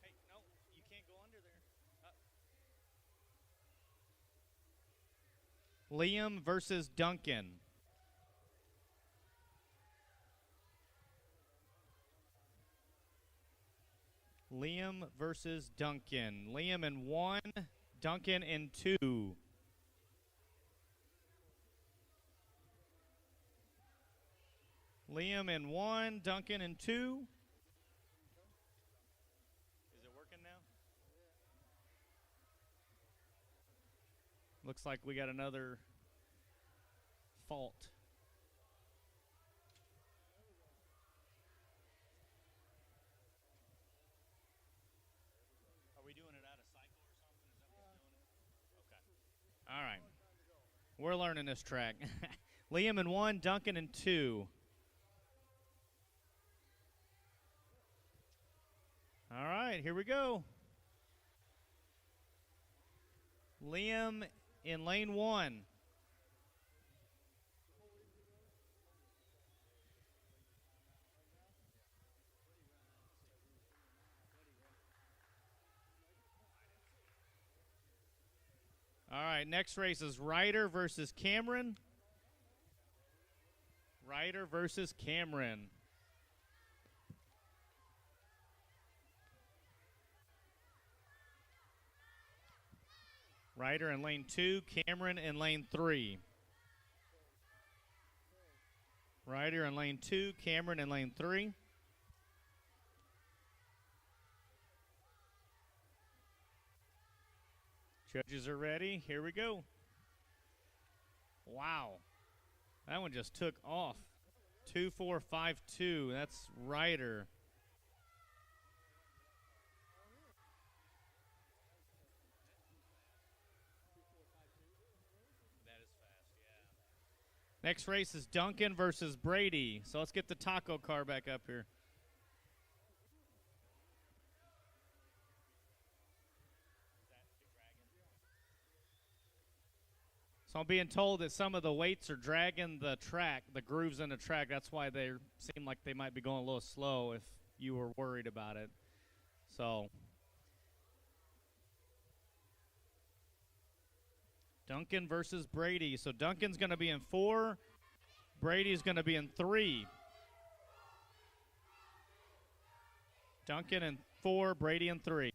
Hey, no, you can't go under there. Liam versus Duncan. Liam versus Duncan. Liam in 1. Duncan in 2. Liam in 1, Duncan in 2. Is it working now? Looks like we got another fault. All right. We're learning this track. Liam in 1, Duncan in 2. All right, here we go. Liam in lane 1. All right, next race is Ryder versus Cameron. Ryder versus Cameron. Ryder in lane 2, Cameron in lane 3. Ryder in lane 2, Cameron in lane 3. Judges are ready. Here we go. Wow. That one just took off. 2-4-5-2. That's Ryder. Next race is Duncan versus Brady. So let's get the taco car back up here. So I'm being told that some of the weights are dragging the track, the grooves in the track. That's why they seem like they might be going a little slow if you were worried about it. So Duncan versus Brady. So Duncan's going to be in 4. Brady's going to be in 3. Duncan in 4, Brady in 3.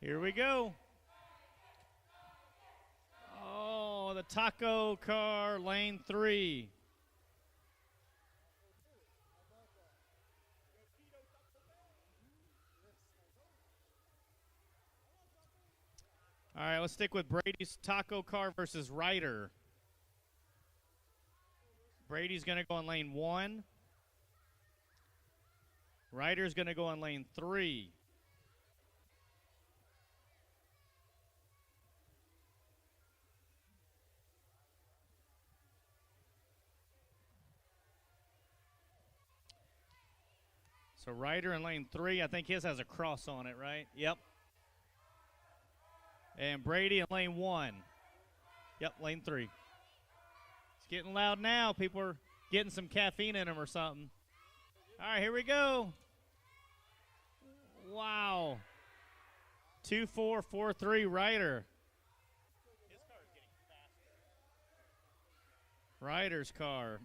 Here we go. Oh, the taco car, lane 3. All right, let's stick with Brady's taco car versus Ryder. Brady's going to go on lane 1. Ryder's going to go on lane 3. So Ryder in lane 3, I think his has a cross on it, right? Yep. And Brady in lane 1. Yep, lane 3. It's getting loud now. People are getting some caffeine in them or something. All right, here we go. Wow. 2-4, 4-3, Ryder. His car is getting faster. Ryder's car.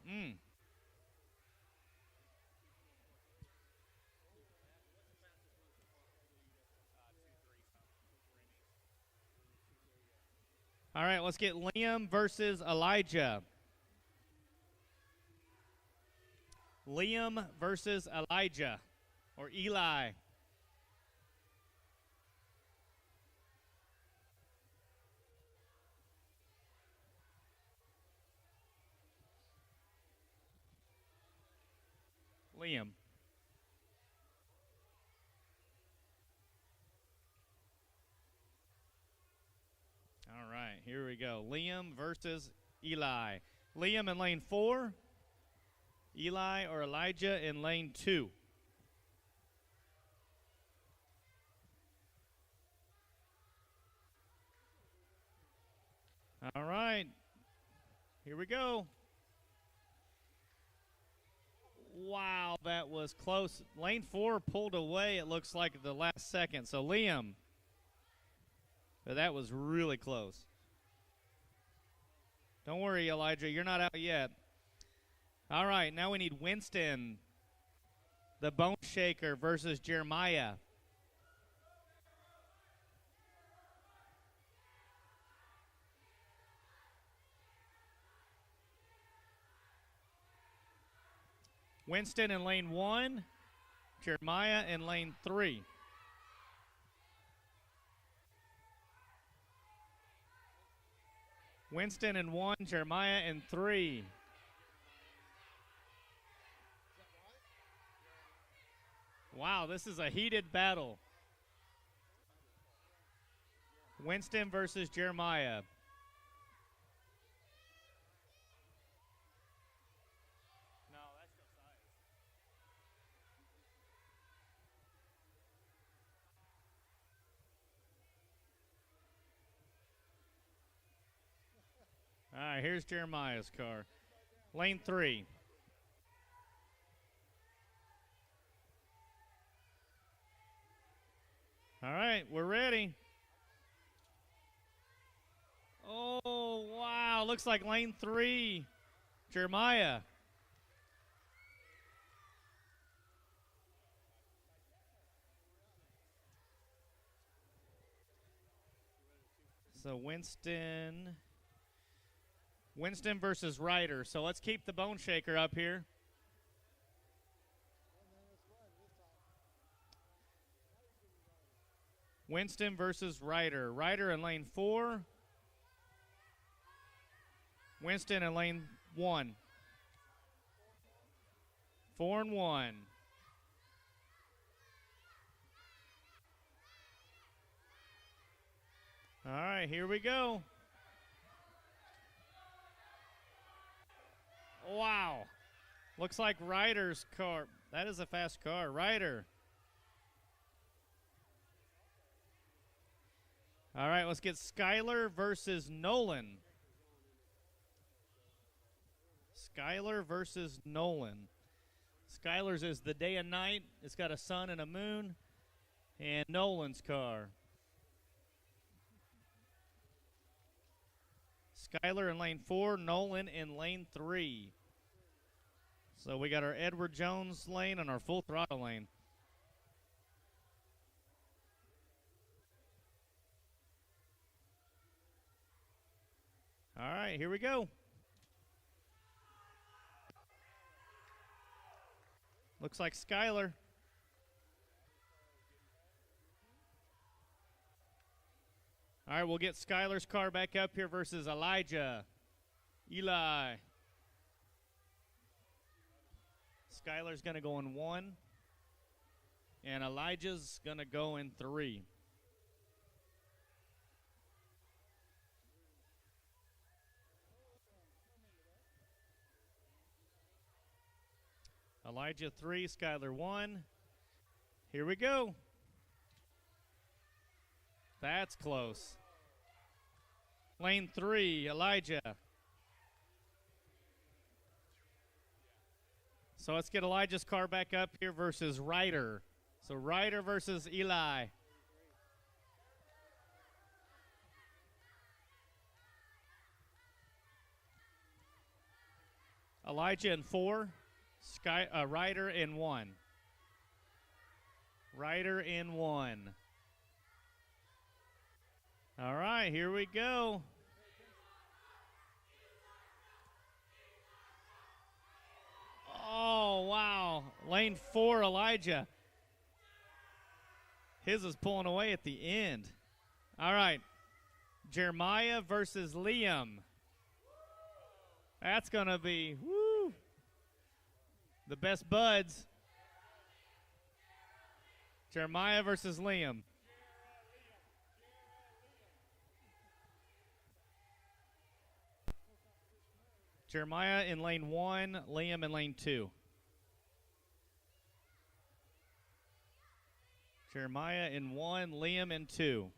All right, let's get Liam versus Elijah. Liam versus Elijah, or Eli. Liam. All right, here we go. Liam versus Eli. Liam in lane 4. Eli or Elijah in lane 2. All right, here we go. Wow, that was close. Lane 4 pulled away, it looks like, at the last second. So Liam, but that was really close. Don't worry, Elijah, you're not out yet. All right, now we need Winston, the Bone Shaker, versus Jeremiah. Winston in lane 1, Jeremiah in lane 3. Winston in 1, Jeremiah in 3. Wow, this is a heated battle. Winston versus Jeremiah. No, that's the size. All right, here's Jeremiah's car. Lane 3. All right, we're ready. Oh, wow. Looks like lane 3, Jeremiah. So Winston versus Ryder. So let's keep the Bone Shaker up here. Winston versus Ryder. Ryder in lane 4. Winston in lane 1. 4 and 1. All right, here we go. Wow. Looks like Ryder's car. That is a fast car. Ryder. All right, let's get Skylar versus Nolan. Skylar versus Nolan. Skylar's is the day and night. It's got a sun and a moon. And Nolan's car. Skylar in lane 4, Nolan in lane 3. So we got our Edward Jones lane and our full throttle lane. All right, here we go. Looks like Skylar. All right, we'll get Skylar's car back up here versus Elijah. Eli. Skylar's going to go in 1. And Elijah's going to go in 3. Elijah 3, Skylar 1. Here we go. That's close. Lane 3, Elijah. So let's get Elijah's car back up here versus Ryder. So Ryder versus Eli. Elijah in 4. Ryder in 1. Ryder in 1. All right, here we go. Oh, wow. Lane 4, Elijah. His is pulling away at the end. All right. Jeremiah versus Liam. That's going to be, woo, the best buds. Jeremiah versus Liam. Jeremiah in lane 1, Liam in lane 2. Jeremiah in 1, Liam in 2.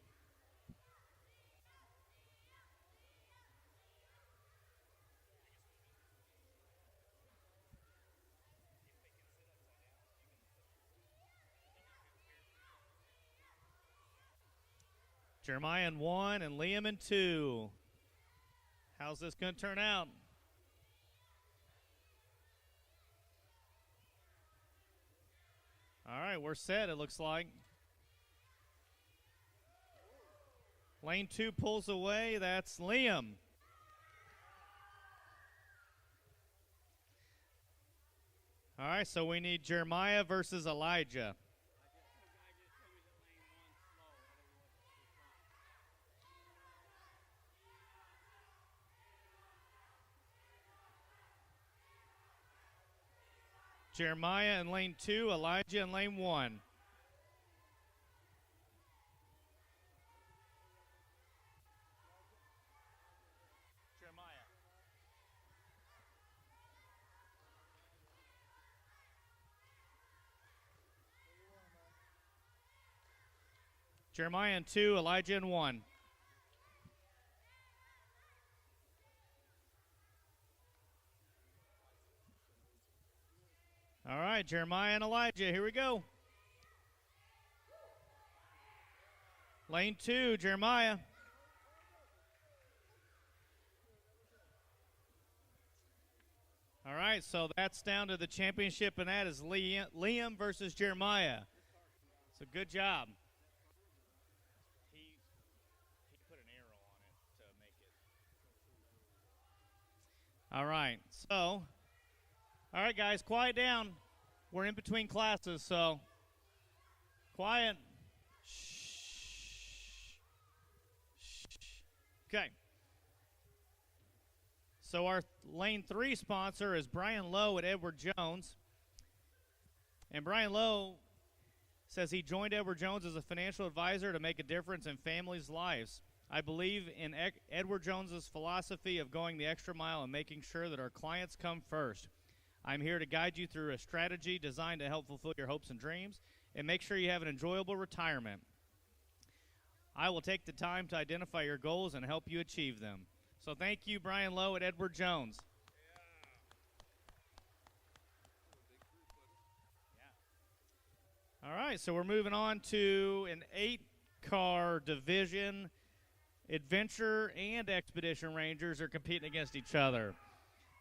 Jeremiah in 1 and Liam in 2. How's this going to turn out? All right, we're set, it looks like. Lane 2 pulls away. That's Liam. All right, so we need Jeremiah versus Elijah. Jeremiah in lane 2, Elijah in lane 1. Jeremiah in 2, Elijah in 1. All right, Jeremiah and Elijah, here we go. Lane 2, Jeremiah. All right, so that's down to the championship, and that is Liam versus Jeremiah. So good job. He put an arrow on it to make it. All right, so, all right, guys, quiet down. We're in between classes, so quiet. Shh. Okay. So our lane 3 sponsor is Brian Lowe at Edward Jones. And Brian Lowe says he joined Edward Jones as a financial advisor to make a difference in families' lives. I believe in Edward Jones's philosophy of going the extra mile and making sure that our clients come first. I'm here to guide you through a strategy designed to help fulfill your hopes and dreams and make sure you have an enjoyable retirement. I will take the time to identify your goals and help you achieve them. So thank you, Brian Lowe at Edward Jones. All right, so we're moving on to an 8-car division. Adventure and Expedition Rangers are competing against each other.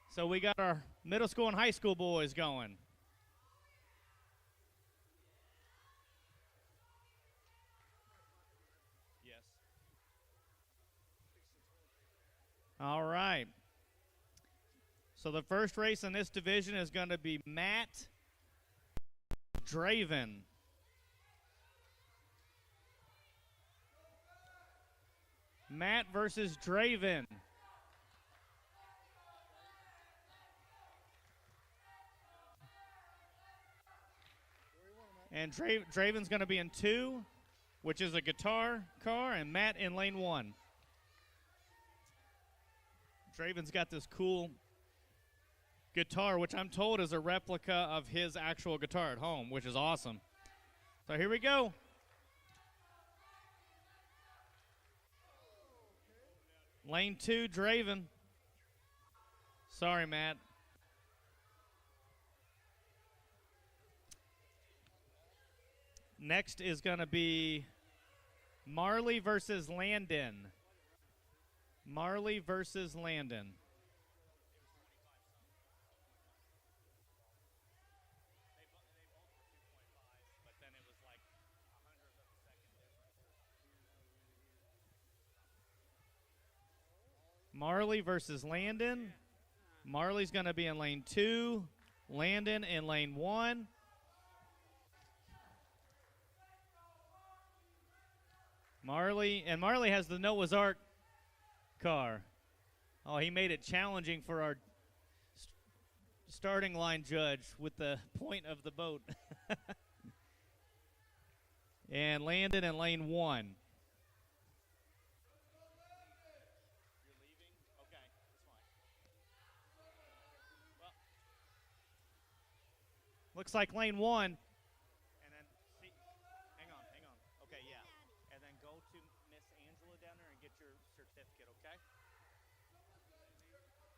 So we got our middle school and high school boys going. Yes. All right. So the first race in this division is going to be Matt Draven. Matt versus Draven. And Draven's going to be in 2, which is a guitar car, and Matt in lane 1. Draven's got this cool guitar, which I'm told is a replica of his actual guitar at home, which is awesome. So here we go. Lane 2, Draven. Sorry, Matt. Next is going to be Marley versus Landon. Marley versus Landon. Marley versus Landon. Marley's going to be in lane 2. Landon in lane 1. Marley has the Noah's Ark car. Oh, he made it challenging for our starting line judge with the point of the boat. And Landon in lane 1. Looks like lane 1. And then, see, hang on. Okay, yeah. And then go to Miss Angela down there and get your certificate, okay?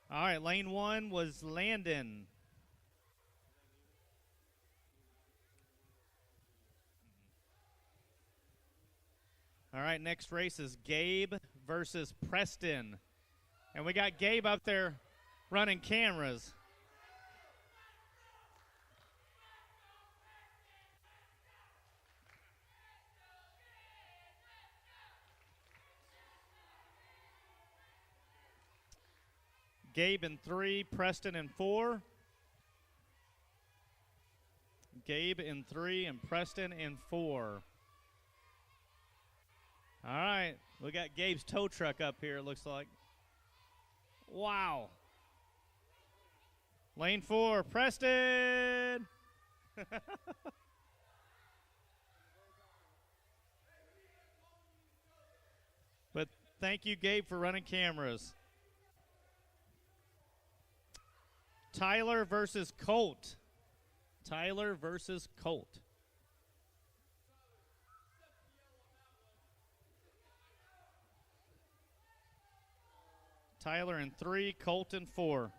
All right, lane 1 was Landon. All right, next race is Gabe versus Preston. And we got Gabe up there running cameras. Gabe in 3, Preston in 4. Gabe in 3 and Preston in 4. All right, we got Gabe's tow truck up here, it looks like. Wow. Lane 4, Preston. But thank you, Gabe, for running cameras. Tyler versus Colt. Tyler versus Colt. Tyler in 3, Colt in 4.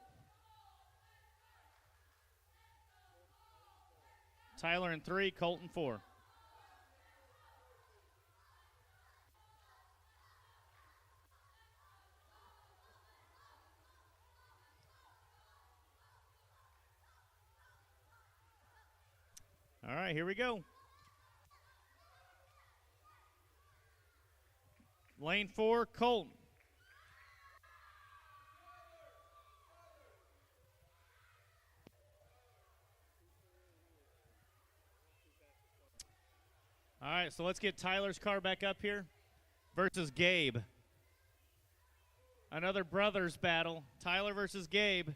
Tyler in 3, Colt in 4. All right, here we go. Lane 4, Colt. All right, so let's get Tyler's car back up here versus Gabe. Another brothers battle. Tyler versus Gabe.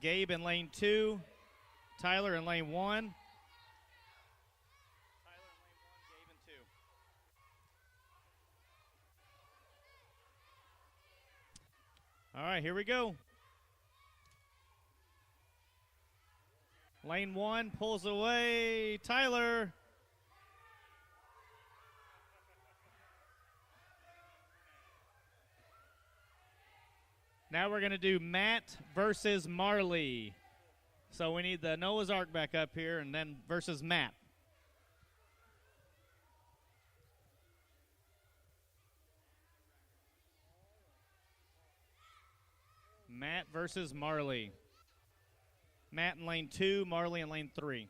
Gabe in lane 2. Tyler in lane 1. All right, here we go. Lane 1 pulls away. Tyler. Now we're going to do Matt versus Marley. So we need the Noah's Ark back up here and then versus Matt. Matt versus Marley. Matt in lane 2, Marley in lane 3.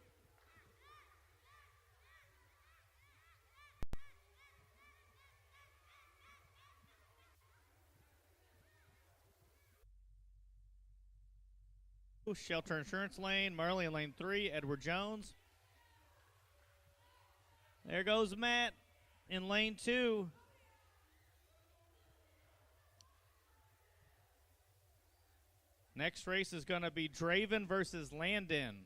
Shelter Insurance lane, Marley in lane 3, Edward Jones. There goes Matt in lane 2. Next race is going to be Draven versus Landon.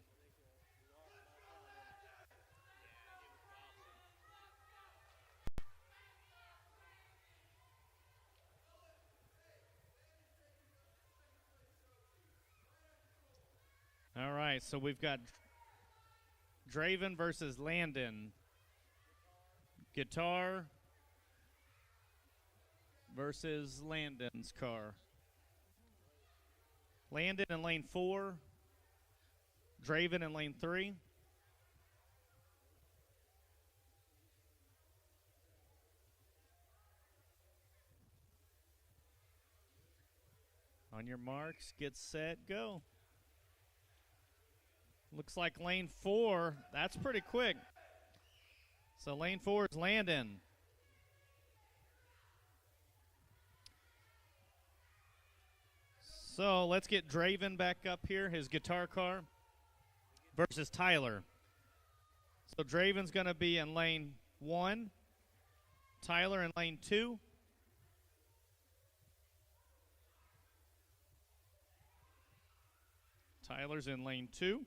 All right, so we've got Draven versus Landon. Guitar versus Landon's car. Landon in lane 4. Draven in lane 3. On your marks, get set, go. Looks like lane 4, that's pretty quick. So lane 4 is Landon. So let's get Draven back up here, his guitar car, versus Tyler. So Draven's going to be in lane 1, Tyler in lane 2. Tyler's in lane 2.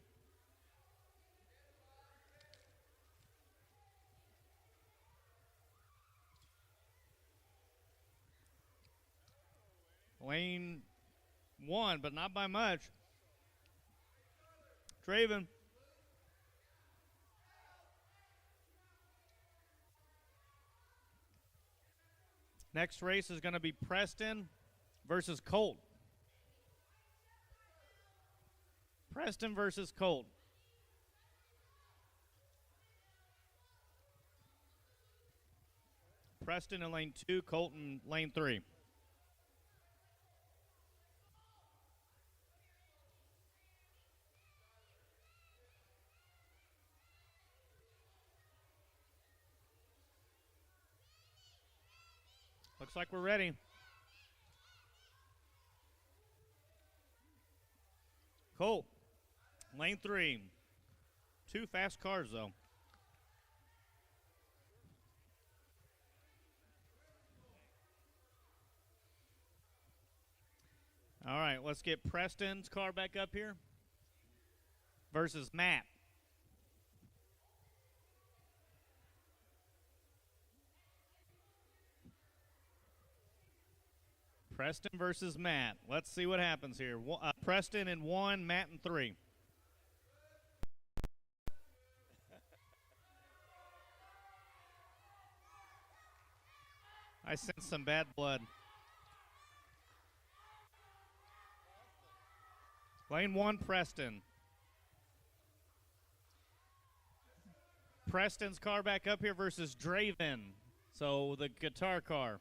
Lane 1, but not by much. Draven. Next race is going to be Preston versus Colt. Preston versus Colt. Preston in lane 2, Colt in lane 3. Looks like we're ready. Colt, lane 3. 2 fast cars, though. All right, let's get Preston's car back up here versus Matt. Preston versus Matt. Let's see what happens here. Preston in 1, Matt in 3. I sense some bad blood. Lane 1, Preston. Preston's car back up here versus Draven. So the guitar car.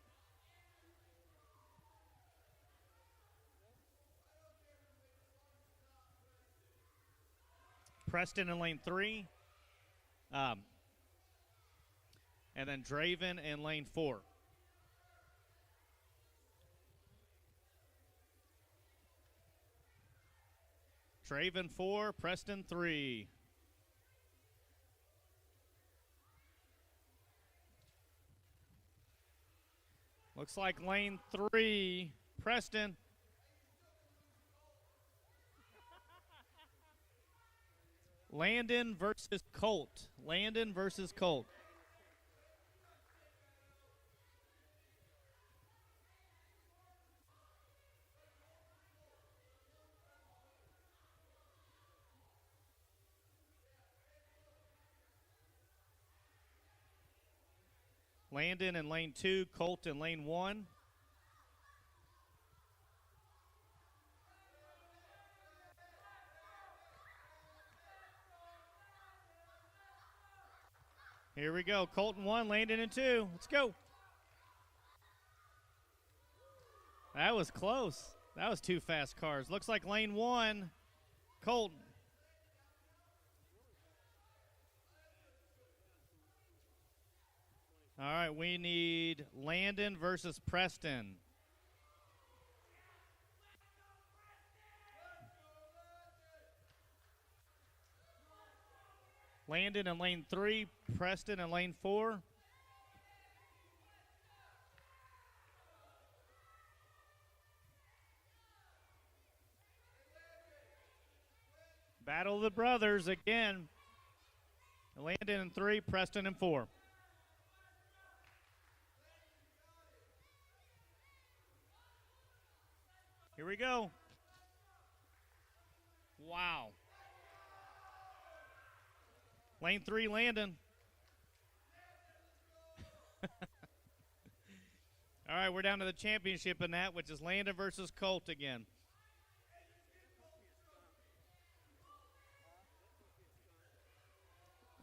Preston in lane 3. And then Draven in lane 4. Draven 4, Preston 3. Looks like lane 3, Preston. Landon versus Colt. Landon versus Colt. Landon in lane 2, Colt in lane 1. Here we go. Colton 1, Landon in 2. Let's go. That was close. That was 2 fast cars. Looks like lane 1, Colton. All right, we need Landon versus Preston. Landon in lane 3, Preston in lane 4. Battle of the brothers again. Landon in 3, Preston in 4. Here we go. Wow. Lane 3, Landon. All right, we're down to the championship in that, which is Landon versus Colt again.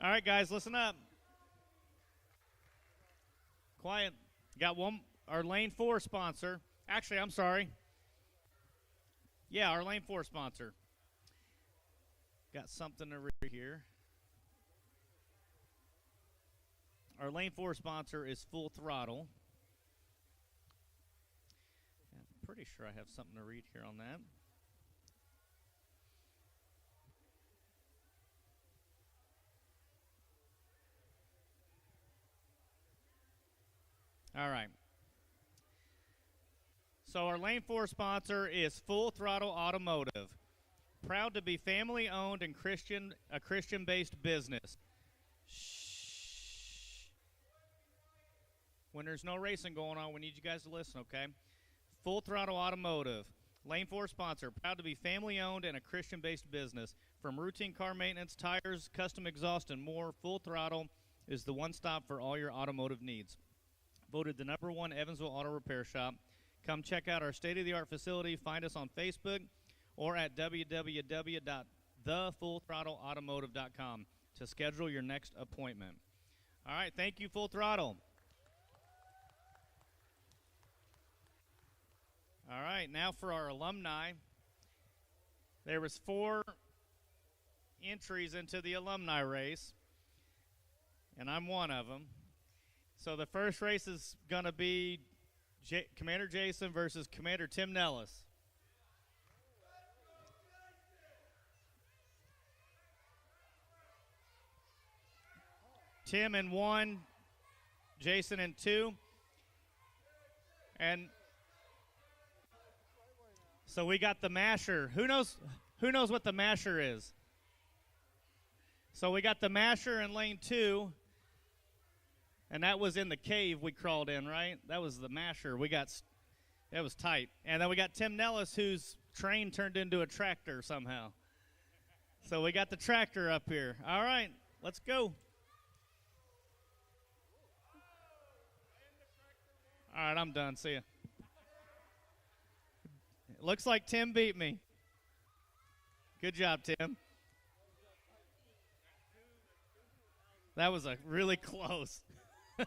All right, guys, listen up. Quiet. Got one, our lane 4 sponsor. Actually, I'm sorry. Yeah, our lane 4 sponsor. Got something over here. Our lane 4 sponsor is Full Throttle. I'm pretty sure I have something to read here on that. All right. So our lane 4 sponsor is Full Throttle Automotive. Proud to be family owned and a Christian-based business. Shh. When there's no racing going on, we need you guys to listen, okay? Full Throttle Automotive. Lane 4 sponsor. Proud to be family owned and a Christian-based business. From routine car maintenance, tires, custom exhaust, and more, Full Throttle is the one stop for all your automotive needs. Voted the #1 Evansville Auto Repair Shop. Come check out our state-of-the-art facility. Find us on Facebook or at www.thefullthrottleautomotive.com to schedule your next appointment. All right, thank you, Full Throttle. All right, now for our alumni. There was 4 entries into the alumni race, and I'm one of them. So the first race is going to be Commander Jason versus Commander Tim Nellis. Tim in 1, Jason in 2. And so we got the masher. Who knows what the masher is? So we got the masher in lane 2. And that was in the cave we crawled in, right? That was the masher. That was tight. And then we got Tim Nellis, whose train turned into a tractor somehow. So we got the tractor up here. All right, let's go. All right, I'm done. See ya. It looks like Tim beat me. Good job, Tim. That was a really close. All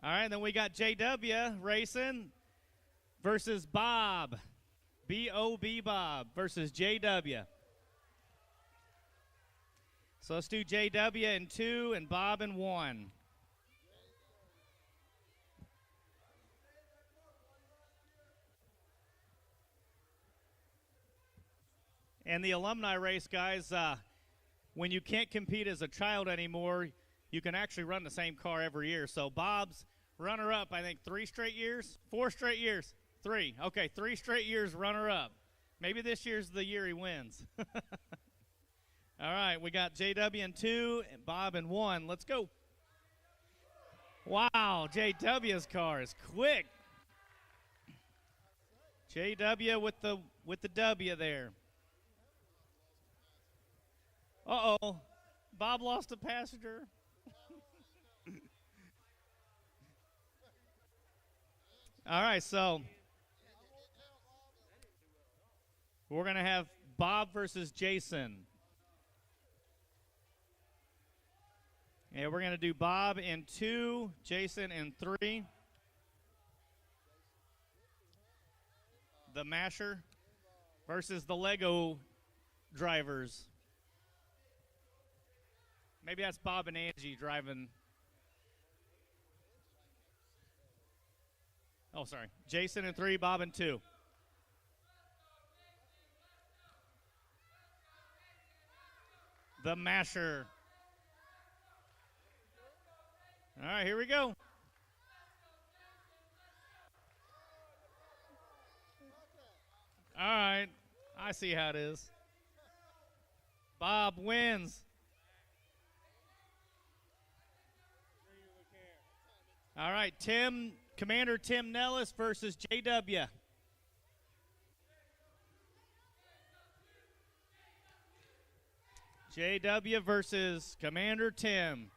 right, then we got JW racing versus Bob. B-O-B Bob versus JW. So let's do JW in 2 and Bob in 1. And the alumni race, guys, when you can't compete as a child anymore, you can actually run the same car every year. So Bob's runner-up, I think, 3 straight years? 4 straight years? 3. Okay, 3 straight years runner-up. Maybe this year's the year he wins. All right, we got JW in 2 and Bob in 1. Let's go. Wow, JW's car is quick. JW with the W there. Uh-oh. Bob lost a passenger. All right, so we're going to have Bob versus Jason. And we're going to do Bob in 2, Jason in 3. The Masher versus the Lego drivers. Maybe that's Bob and Angie driving. Oh, sorry. Jason in 3, Bob in 2. The Masher. All right, here we go. All right, I see how it is. Bob wins. All right, Commander Tim Nellis versus JW. JW versus Commander Tim.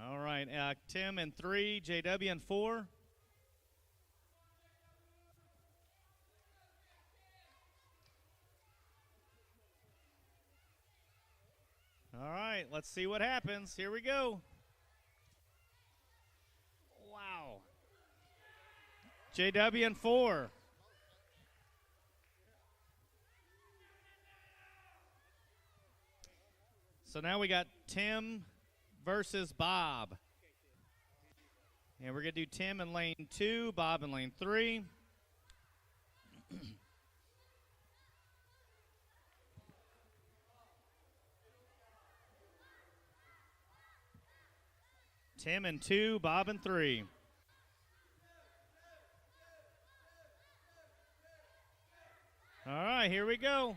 All right, Tim in 3, JW in 4. All right, let's see what happens. Here we go. Wow. JW in 4. So now we got Tim versus Bob. And we're going to do Tim in lane 2, Bob in lane 3. Tim in 2, Bob in 3. All right, here we go.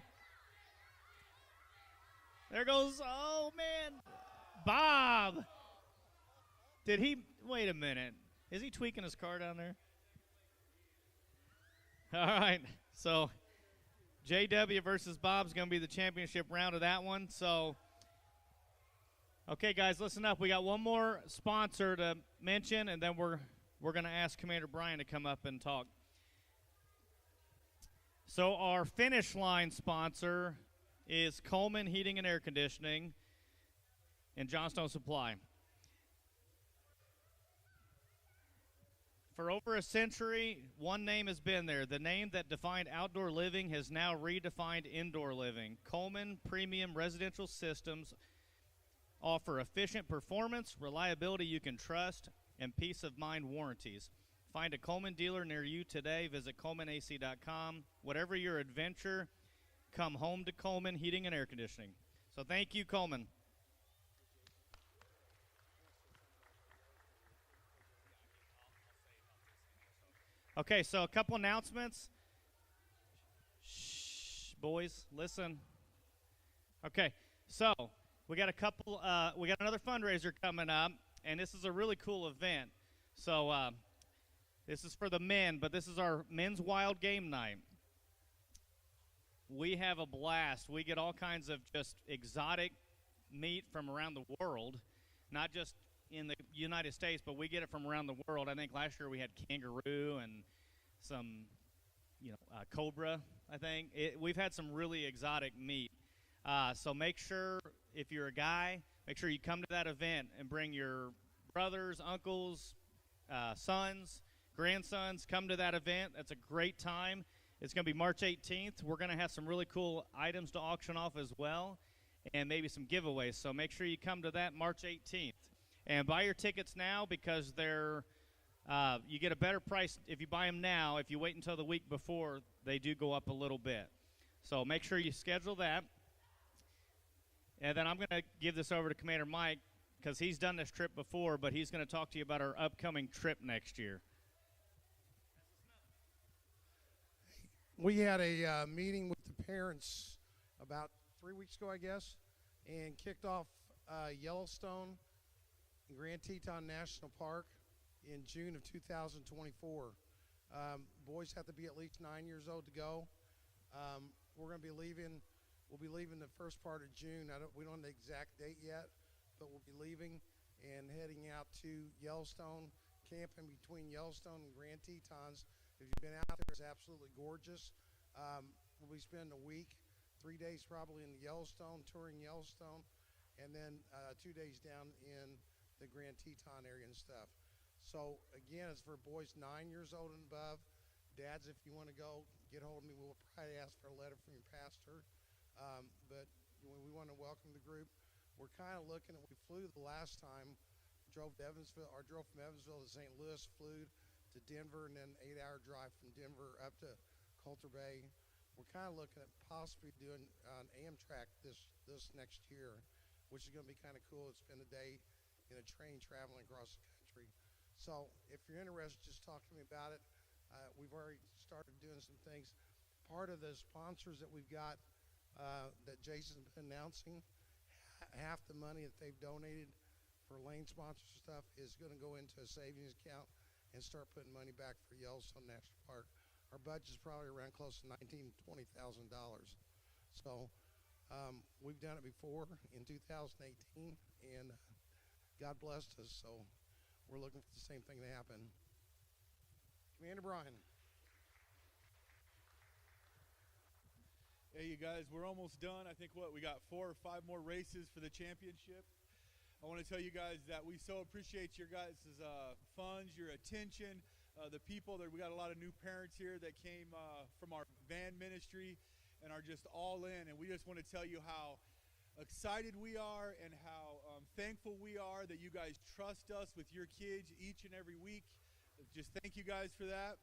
There goes, oh, man. Bob. Did he, wait a minute. Is he tweaking his car down there? All right, so JW versus Bob's going to be the championship round of that one. So, okay, guys, listen up. We got one more sponsor to mention, and then we're going to ask Commander Brian to come up and talk. So our finish line sponsor is Coleman Heating and Air Conditioning and Johnstone Supply. For over a century, one name has been there. The name that defined outdoor living has now redefined indoor living. Coleman Premium Residential Systems offer efficient performance, reliability you can trust, and peace of mind warranties. Find a Coleman dealer near you today. Visit ColemanAC.com. Whatever your adventure, come home to Coleman Heating and Air Conditioning. So thank you, Coleman. Okay, so a couple announcements. Shh, boys, listen. Okay, so we got another fundraiser coming up, and this is a really cool event. So this is for the men, but this is our men's wild game night. We have a blast. We get all kinds of just exotic meat from around the world, not just in the United States, but we get it from around the world. I think last year we had kangaroo and some, cobra, I think. We've had some really exotic meat. So make sure, if you're a guy, make sure you come to that event and bring your brothers, uncles, sons, grandsons. Come to that event. That's a great time. It's going to be March 18th. We're going to have some really cool items to auction off as well, and maybe some giveaways. So make sure you come to that March 18th. And buy your tickets now, because you get a better price if you buy them now. If you wait until the week before, they do go up a little bit. So make sure you schedule that. And then I'm going to give this over to Commander Mike, because he's done this trip before, but he's going to talk to you about our upcoming trip next year. We had a meeting with the parents about 3 weeks ago, I guess, and kicked off Yellowstone and Grand Teton National Park in June of 2024. Boys have to be at least 9 years old to go. We're going to be leaving. We'll be leaving the first part of June. We don't have the exact date yet, but we'll be leaving, and heading out to Yellowstone, camping between Yellowstone and Grand Tetons. If you've been out there, it's absolutely gorgeous. We'll be spending a week, 3 days probably in Yellowstone, touring Yellowstone, and then 2 days down in the Grand Teton area and stuff. So again, it's for boys 9 years old and above. Dads, if you want to go, get hold of me. We'll probably ask for a letter from your pastor. But we want to welcome the group. We're kind of looking at, we flew the last time, drove from Evansville to St. Louis, flew to Denver, and then 8-hour drive from Denver up to Coulter Bay. We're kind of looking at possibly doing an Amtrak this next year, which is going to be kind of cool. To spend a day in a train traveling across the country. So if you're interested, just talk to me about it. We've already started doing some things. Part of the sponsors that we've got that Jason's been announcing, half the money that they've donated for lane sponsor stuff is going to go into a savings account and start putting money back for Yellowstone National Park. Our budget is probably around close to $19,000 to $20,000. So we've done it before in 2018, and God blessed us. So we're looking for the same thing to happen. Commander Brian. Hey, you guys, we're almost done. I think, we got 4 or 5 more races for the championship. I want to tell you guys that we so appreciate your guys' funds, your attention, the people. We got a lot of new parents here that came from our van ministry and are just all in. And we just want to tell you how excited we are and how thankful we are that you guys trust us with your kids each and every week. Just thank you guys for that.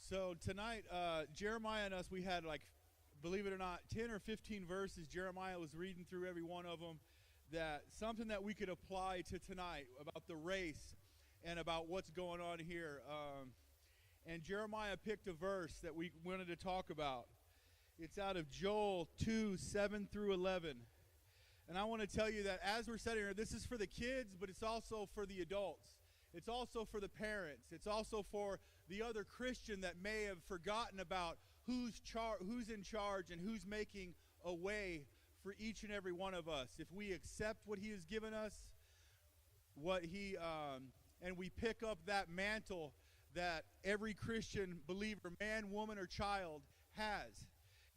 So tonight, Jeremiah and us, we had believe it or not, 10 or 15 verses. Jeremiah was reading through every one of them. Something that we could apply to tonight about the race and about what's going on here. And Jeremiah picked a verse that we wanted to talk about. It's out of Joel 2, 7 through 11. And I want to tell you that as we're sitting here, this is for the kids, but it's also for the adults. It's also for the parents. It's also for the other Christian that may have forgotten about who's in charge and who's making a way for each and every one of us. If we accept what he has given us, and we pick up that mantle that every Christian believer, man, woman, or child has.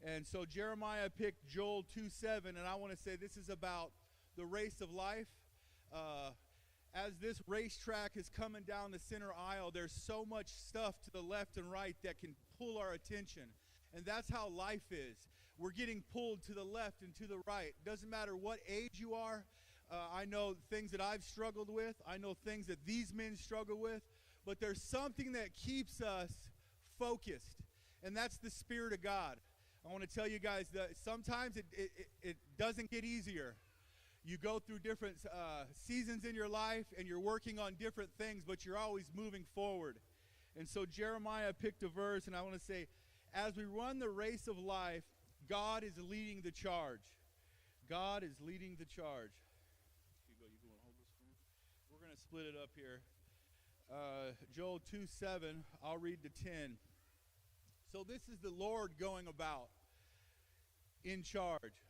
And so Jeremiah picked Joel 2:7, and I want to say this is about the race of life. As this racetrack is coming down the center aisle, there's so much stuff to the left and right that can pull our attention. And that's how life is. We're getting pulled to the left and to the right. Doesn't matter what age you are. I know things that I've struggled with. I know things that these men struggle with. But there's something that keeps us focused, and that's the Spirit of God. I want to tell you guys that sometimes it doesn't get easier. You go through different seasons in your life, and you're working on different things, but you're always moving forward. And so Jeremiah picked a verse, and I want to say, as we run the race of life, God is leading the charge. God is leading the charge. You want to hold this for me? We're going to split it up here. Joel 2:7, I'll read to 10. So this is the Lord going about in charge.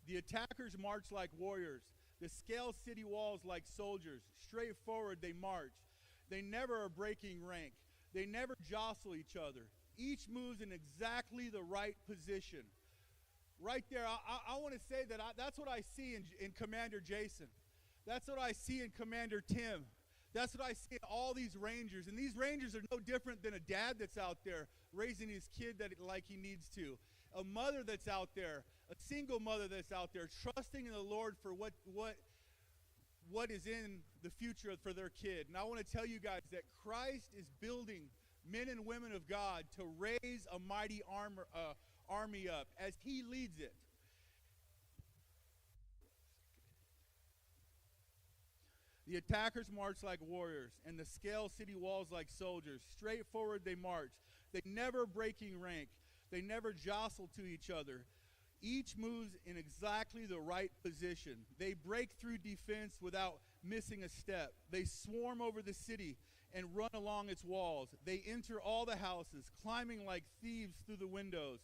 The attackers march like warriors. The scale city walls like soldiers. Straight forward they march. They never are breaking rank. They never jostle each other. Each moves in exactly the right position. Right there, I want to say that that's what I see in Commander Jason. That's what I see in Commander Tim. That's what I see in all these Rangers. And these Rangers are no different than a dad that's out there raising his kid like he needs to. A mother that's out there, a single mother that's out there, trusting in the Lord for what is in the future for their kid. And I want to tell you guys that Christ is building men and women of God to raise a mighty army up as he leads it. The attackers march like warriors, and the scale city walls like soldiers. Straight forward they march. They never breaking rank. They never jostle to each other. Each moves in exactly the right position. They break through defense without missing a step. They swarm over the city and run along its walls. They enter all the houses, climbing like thieves through the windows.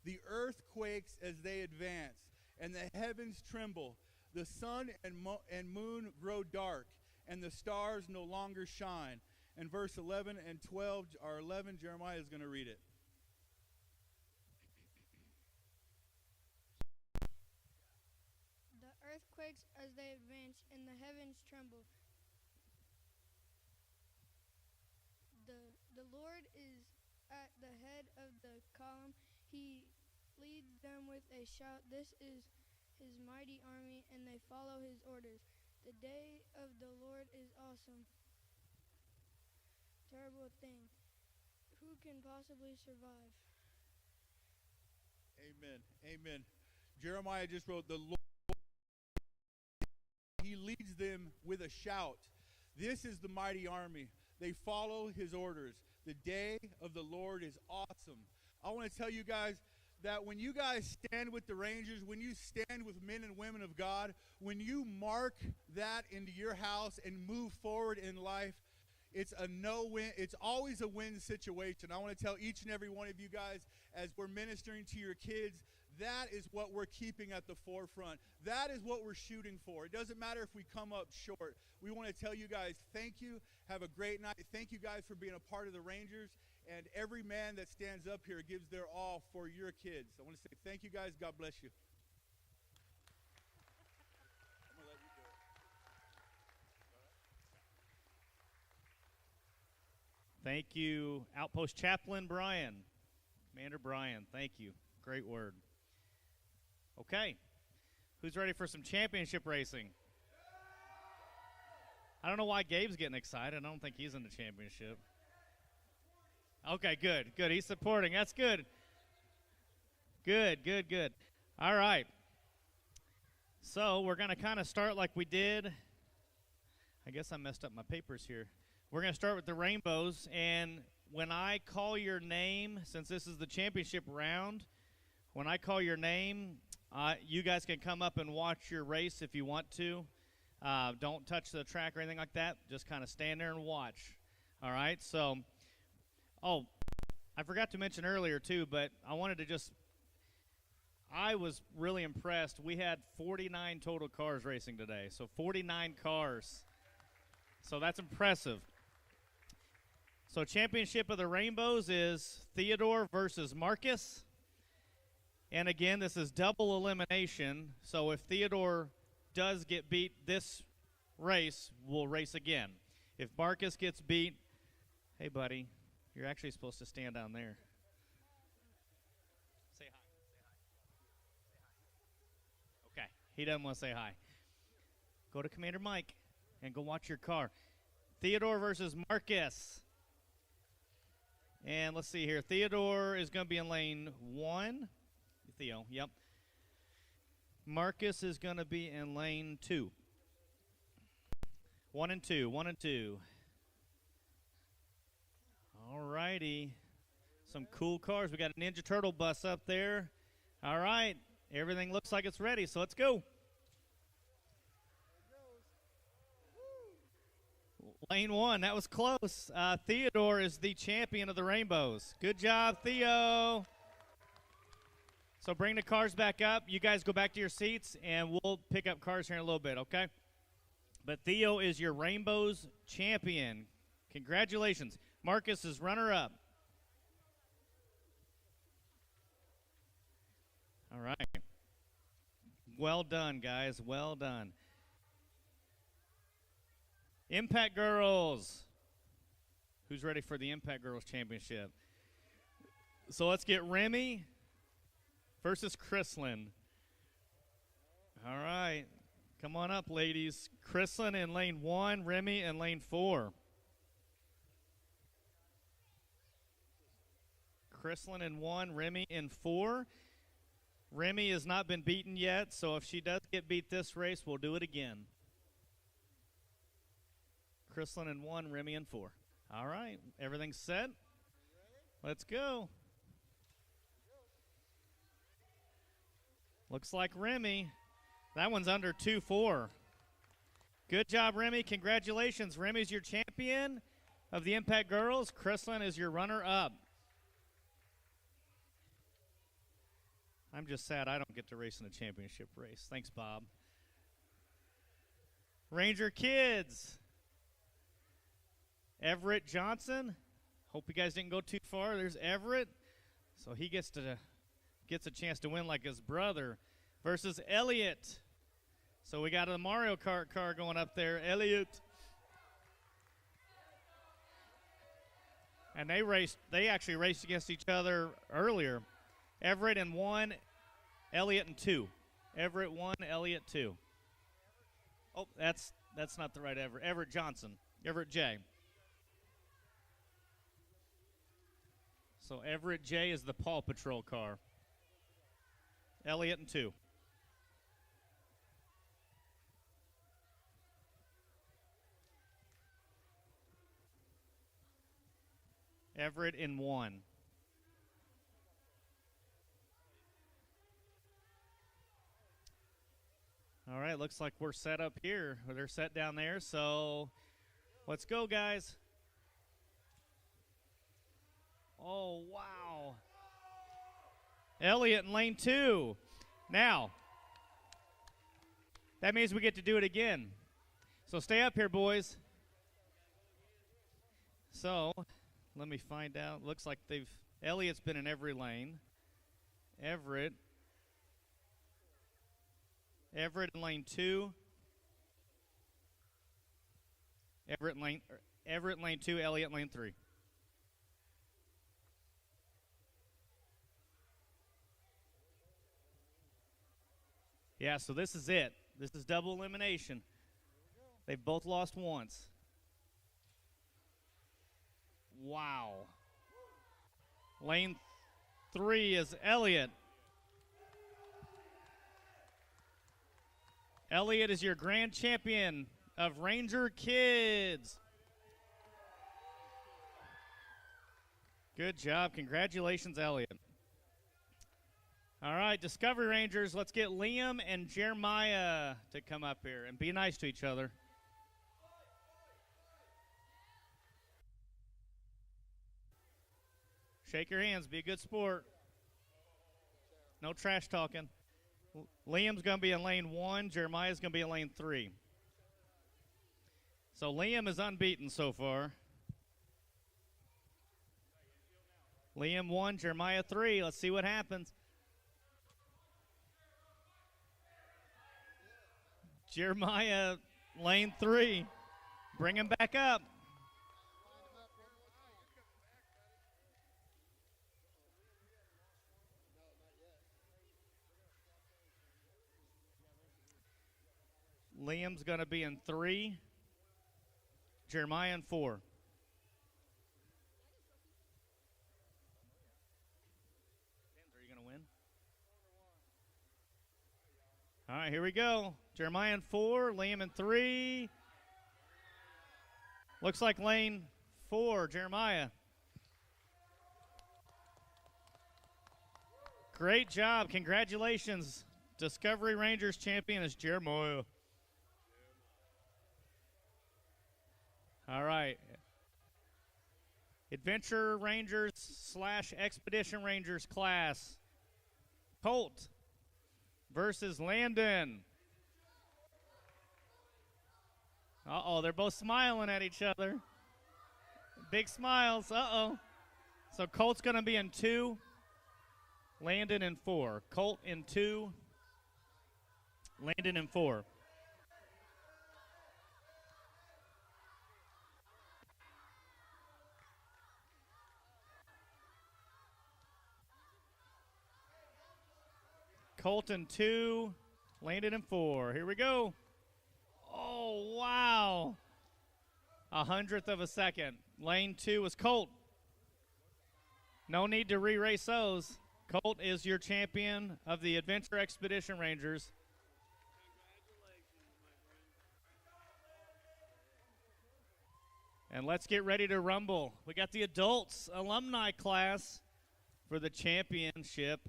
The earth quakes as they advance, and the heavens tremble. The sun and moon grow dark, and the stars no longer shine. And verse 11 and 12, or 11, Jeremiah is going to read it. The earth quakes as they advance, and the heavens tremble. The Lord is at the head of the column. He leads them with a shout. This is his mighty army, and they follow his orders. The day of the Lord is awesome. Terrible thing. Who can possibly survive? Amen. Amen. Jeremiah just wrote, the Lord, he leads them with a shout. This is the mighty army. They follow his orders. The day of the Lord is awesome. I want to tell you guys that when you guys stand with the Rangers, when you stand with men and women of God, when you mark that into your house and move forward in life, it's a no-win. It's always a win situation. I want to tell each and every one of you guys, as we're ministering to your kids, that is what we're keeping at the forefront. That is what we're shooting for. It doesn't matter if we come up short. We want to tell you guys, thank you. Have a great night. Thank you guys for being a part of the Rangers. And every man that stands up here gives their all for your kids. I want to say thank you guys. God bless you. I'm going to let you do it. Thank you, Outpost Chaplain Brian. Commander Brian, thank you. Great word. Okay. Who's ready for some championship racing? I don't know why Gabe's getting excited. I don't think he's in the championship. Okay, good. He's supporting. That's good. Good. All right. So we're going to kind of start like we did. I guess I messed up my papers here. We're going to start with the rainbows, and when I call your name, since this is the championship round, when I call your name, you guys can come up and watch your race if you want to. Don't touch the track or anything like that. Just kind of stand there and watch. All right? So, I forgot to mention earlier, too, but I wanted to I was really impressed. We had 49 total cars racing today. So, 49 cars. So, that's impressive. So, championship of the rainbows is Theodore versus Marcus. And again, this is double elimination. So if Theodore does get beat this race, we'll race again. If Marcus gets beat, hey, buddy, you're actually supposed to stand down there. Say hi. Okay, he doesn't want to say hi. Go to Commander Mike and go watch your car. Theodore versus Marcus. And let's see here. Theodore is going to be in lane 1. Theo, yep. Marcus is going to be in lane 2. 1 and 2. All righty. Some cool cars. We got a Ninja Turtle bus up there. All right. Everything looks like it's ready, so let's go. Lane 1, that was close. Theodore is the champion of the rainbows. Good job, Theo. So bring the cars back up. You guys go back to your seats, and we'll pick up cars here in a little bit, okay? But Theo is your Rainbows champion. Congratulations. Marcus is runner-up. All right. Well done, guys. Well done. Impact Girls. Who's ready for the Impact Girls Championship? So let's get Remy versus Chrislyn. All right. Come on up, ladies. Chrislyn in lane 1, Remy in lane 4. Chrislyn in 1, Remy in 4. Remy has not been beaten yet, so if she does get beat this race, we'll do it again. Chrislyn in 1, Remy in 4. All right. Everything's set? Let's go. Looks like Remy. That one's under 2-4. Good job, Remy. Congratulations. Remy's your champion of the Impact Girls. Chrislyn is your runner-up. I'm just sad I don't get to race in a championship race. Thanks, Bob. Ranger kids. Everett Johnson. Hope you guys didn't go too far. There's Everett. So he gets a chance to win like his brother. Versus Elliott. So we got a Mario Kart car going up there. Elliott. And they actually raced against each other earlier. Everett in 1, Elliott in 2. Everett 1, Elliott 2. Oh, that's not the right Everett. Everett Johnson. Everett J. So Everett J is the Paw Patrol car. Elliott in 2. Everett in 1. All right, looks like we're set up here. They're set down there, so let's go, guys. Oh, wow. Elliott in lane 2. Now, that means we get to do it again. So stay up here, boys. So let me find out. Looks like Elliott's been in every lane. Everett in lane 2. Everett in lane 2, Elliott in lane 3. Yeah, so this is it. This is double elimination. They've both lost once. Wow. Lane 3 is Elliott. Elliott is your grand champion of Ranger Kids. Good job. Congratulations, Elliott. All right, Discovery Rangers, let's get Liam and Jeremiah to come up here and be nice to each other. Shake your hands. Be a good sport. No trash talking. Liam's going to be in lane 1. Jeremiah's going to be in lane 3. So Liam is unbeaten so far. Liam 1, Jeremiah 3. Let's see what happens. Jeremiah, lane 3. Bring him back up. Liam's going to be in 3. Jeremiah in 4. Are you going to win? All right, here we go. Jeremiah in 4, Liam in 3. Looks like lane 4, Jeremiah. Great job. Congratulations. Discovery Rangers champion is Jeremiah. All right. Adventure Rangers / Expedition Rangers class. Colt versus Landon. Uh-oh, they're both smiling at each other. Big smiles. Uh-oh. So Colt's going to be in 2. Landon in 4. Colt in 2. Landon in 4. Colt in 2. Landon in 4. Here we go. Oh, wow. 100th of a second. Lane 2 was Colt. No need to re-race those. Colt is your champion of the Adventure Expedition Rangers. And let's get ready to rumble. We got the adults alumni class for the championship.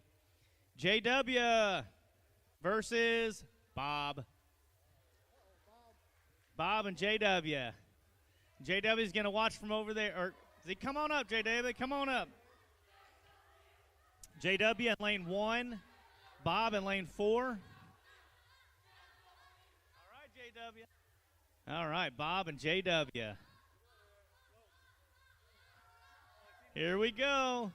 JW versus Bob. Bob and JW. JW's going to watch from over there. Or, come on up, JW. Come on up. JW in lane 1. Bob in lane 4. All right, JW. All right, Bob and JW. Here we go.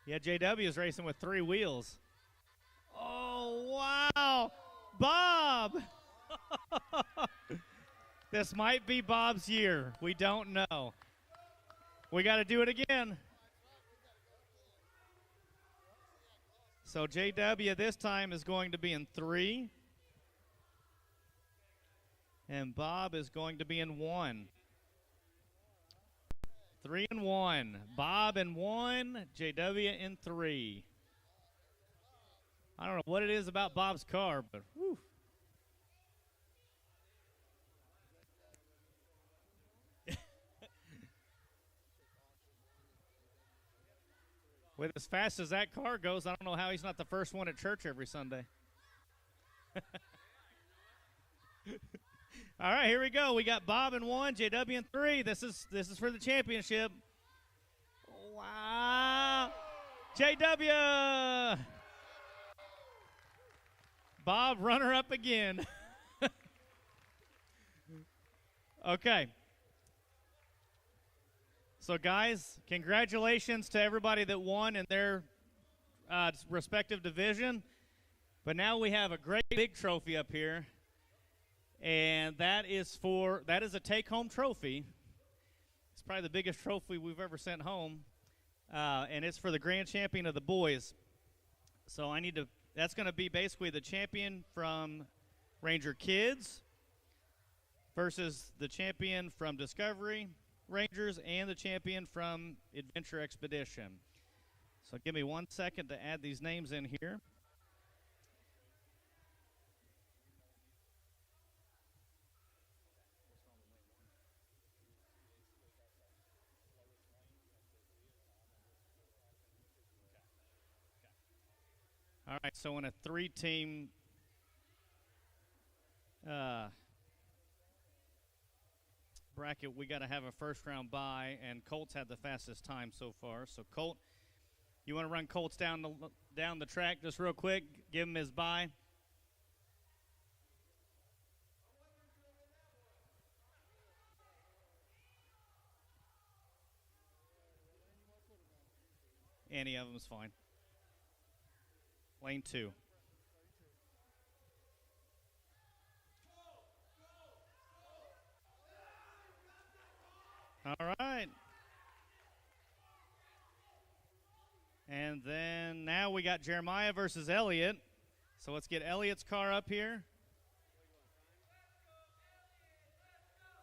Yeah, JW is racing with 3 wheels. Oh, wow. Bob. This might be Bob's year. We don't know. We got to do it again. So JW this time is going to be in 3. And Bob is going to be in 1. 3 and 1. Bob in 1. JW in 3. I don't know what it is about Bob's car, but whew. With as fast as that car goes, I don't know how he's not the first one at church every Sunday. All right, here we go. We got Bob in 1, JW in 3. This is for the championship. Wow. JW. Bob, runner up again. Okay. So, guys, congratulations to everybody that won in their respective division. But now we have a great big trophy up here. And that is a take-home trophy. It's probably the biggest trophy we've ever sent home. And it's for the grand champion of the boys. So that's going to be basically the champion from Ranger Kids versus the champion from Discovery Rangers and the champion from Adventure Expedition. So give me 1 second to add these names in here. All right, so in a 3-team bracket, we got to have a first-round bye, and Colts had the fastest time so far. So, Colt, you want to run Colts down the track just real quick? Give him his bye. Any of them is fine. Lane 2. All right. And then now we got Jeremiah versus Elliott. So let's get Elliott's car up here.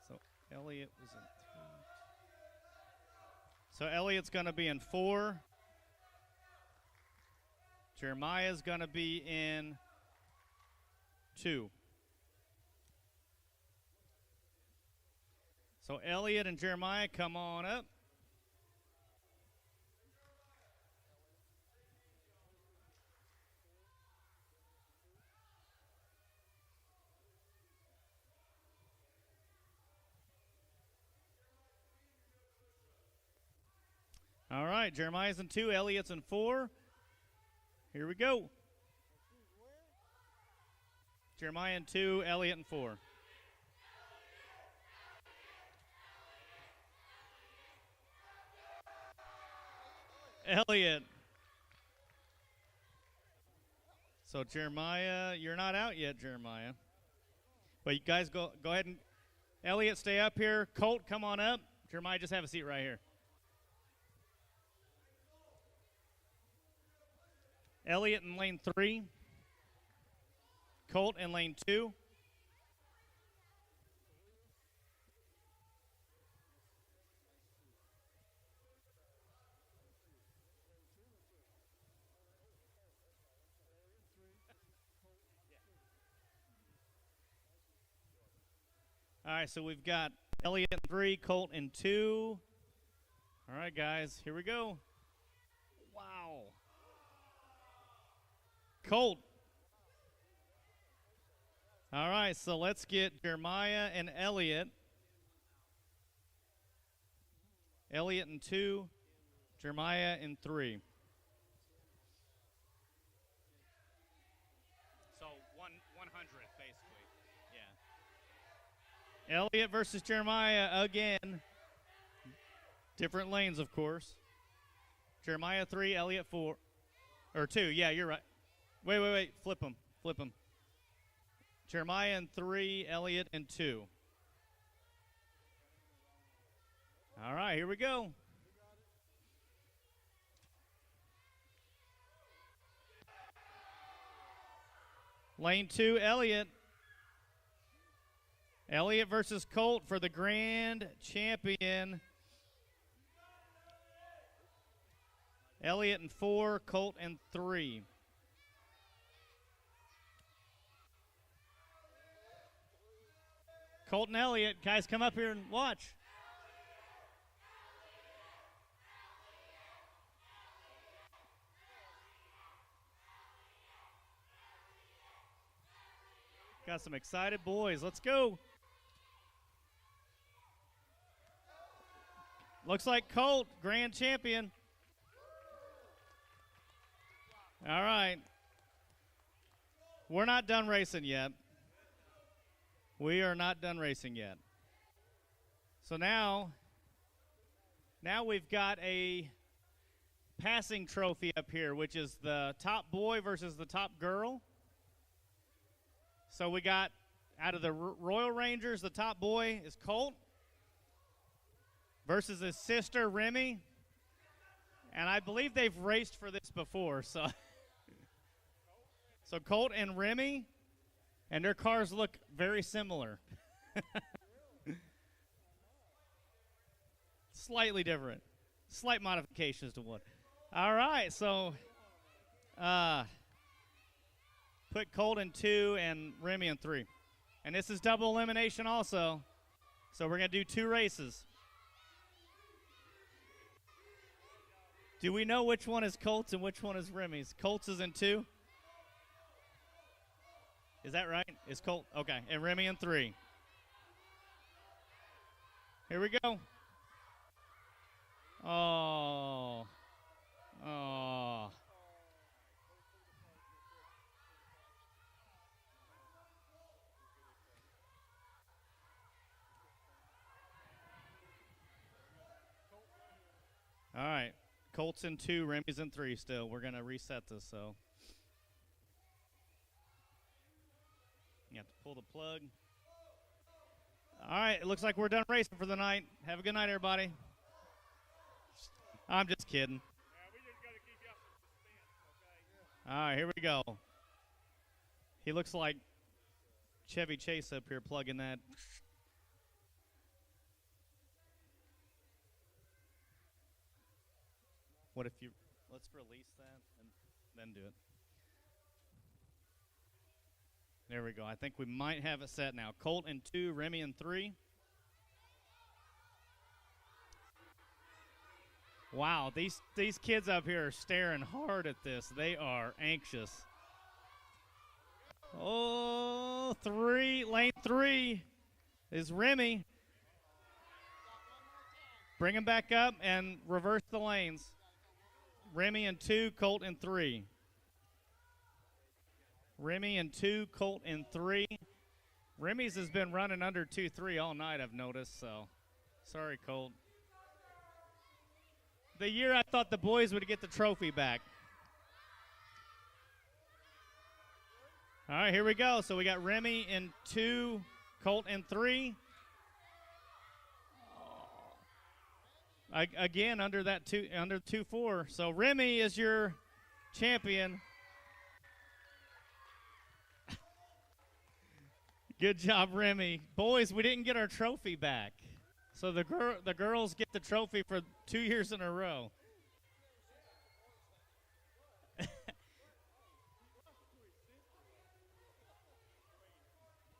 So Elliott was in 3. So Elliott's going to be in 4. Jeremiah's going to be in 2. So Elliott and Jeremiah, come on up. All right, Jeremiah's in 2, Elliott's in 4. Here we go. Jeremiah in 2, Elliott in 4. Elliott. So Jeremiah, you're not out yet, Jeremiah. But you guys go ahead and Elliott, stay up here. Colt, come on up. Jeremiah, just have a seat right here. Elliott in lane 3. Colt in lane 2. All right, so we've got Elliott in 3, Colt in 2. All right, guys, here we go. Wow. Colt. All right, so let's get Jeremiah and Elliott. Elliott in 2, Jeremiah in 3. Elliott versus Jeremiah again. Different lanes, of course. Jeremiah 3, Elliott 4. Or 2, yeah, you're right. Wait. Flip them. Jeremiah in 3, Elliott in 2. All right, here we go. Lane 2, Elliott. Elliott versus Colt for the grand champion. Elliott in 4, Colt in 3. Colt and Elliott, guys, come up here and watch. Got some excited boys. Let's go. Looks like Colt, grand champion. All right. We're not done racing yet. We are not done racing yet. So now we've got a passing trophy up here, which is the top boy versus the top girl. So we got, out of the Royal Rangers, the top boy is Colt versus his sister, Remy. And I believe they've raced for this before. So Colt and Remy, and their cars look very similar. Slightly different. Slight modifications to one. All right, so put Colt in 2 and Remy in 3. And this is double elimination also. So we're going to do 2 races. Do we know which one is Colt's and which one is Remy's? Colt's is in 2? Is that right? Is Colt? Okay. And Remy in 3. Here we go. Oh. All right. Colt's in 2, Remy's in 3 still. We're going to reset this, so. You have to pull the plug. All right, it looks like we're done racing for the night. Have a good night, everybody. I'm just kidding. Yeah, we just got to keep you up in suspense, okay? All right, here we go. He looks like Chevy Chase up here plugging that. What if you, let's release that and then do it. There we go. I think we might have it set now. Colt in 2, Remy in 3. Wow, these kids up here are staring hard at this. They are anxious. Oh, 3, lane 3 is Remy. Bring him back up and reverse the lanes. Remy in 2, Colt in 3. Remy in 2, Colt in 3. Remy's has been running under 2-3 all night, I've noticed, so sorry, Colt. The year I thought the boys would get the trophy back. All right, here we go. So we got Remy in 2, Colt in 3. Again, under 2-4. So Remy is your champion. Good job, Remy. Boys, we didn't get our trophy back. So the girls get the trophy for 2 years in a row.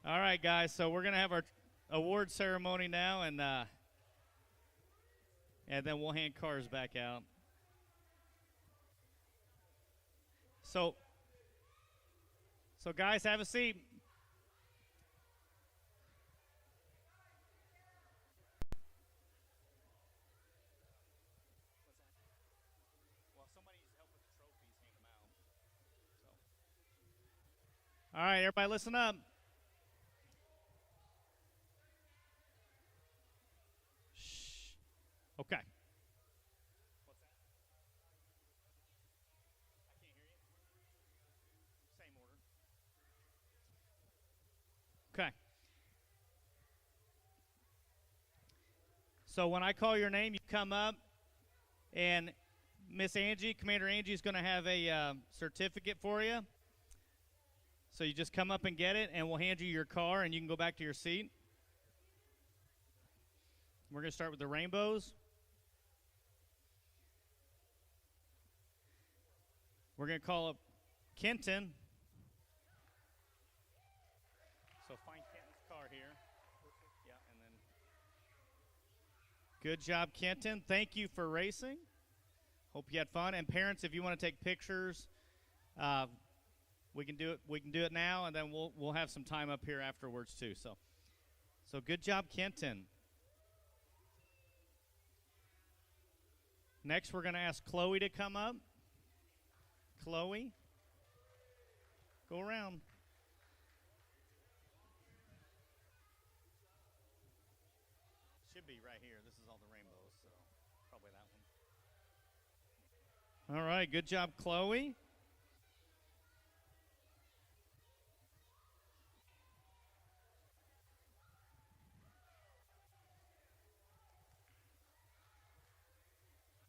All right, guys. So we're gonna have our award ceremony now, and then we'll hand cars back out. So guys, have a seat. All right, everybody listen up. Okay. What's that? I can't hear you. Same order. Okay. So when I call your name, you come up, and Miss Angie, Commander Angie, is going to have a certificate for you. So you just come up and get it, and we'll hand you your car, and you can go back to your seat. We're going to start with the rainbows. We're going to call up Kenton. So find Kenton's car here. Yeah, and then. Good job, Kenton. Thank you for racing. Hope you had fun. And parents, if you want to take pictures, we can do it. We can do it now, and then we'll have some time up here afterwards too. So good job, Kenton. Next, we're going to ask Chloe to come up. Chloe, go around. Should be right here. This is all the rainbows, so probably that one. All right, good job, Chloe.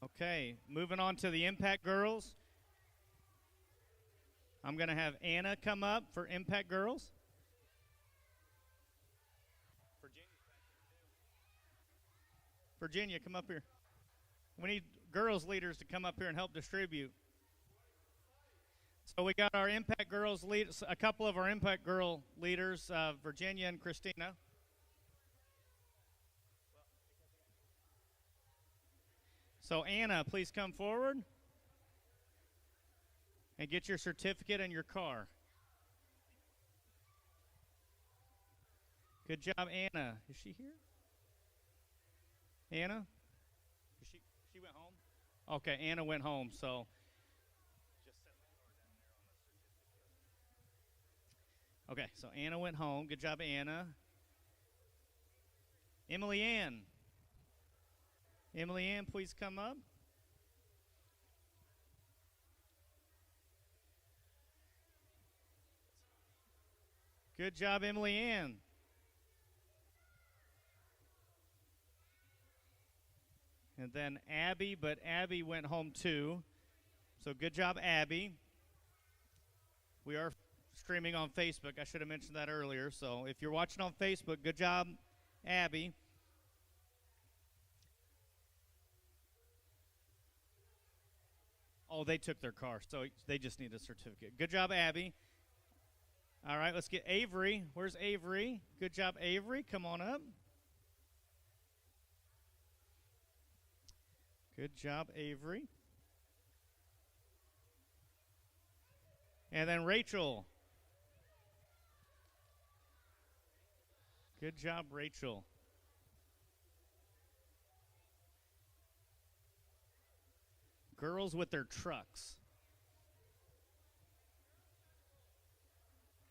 Okay, moving on to the Impact Girls. I'm going to have Anna come up for Impact Girls. Virginia, come up here. We need girls leaders to come up here and help distribute. So we got our Impact Girls leaders, a couple of our Impact Girl leaders, Virginia and Christina. So Anna, please come forward and get your certificate and your car. Good job, Anna. Is she here? Anna? She went home? Okay, Anna went home, so just set the car down there on the certificate. Okay, so Anna went home. Good job, Anna. Emily Ann. Emily Ann, please come up. Good job, Emily Ann. And then Abby, but Abby went home too. So good job, Abby. We are streaming on Facebook. I should have mentioned that earlier. So if you're watching on Facebook, good job, Abby. Oh, they took their car, so they just need a certificate. Good job, Abby. All right, let's get Avery. Where's Avery? Good job, Avery. Come on up. Good job, Avery. And then Rachel. Good job, Rachel. Girls with their trucks.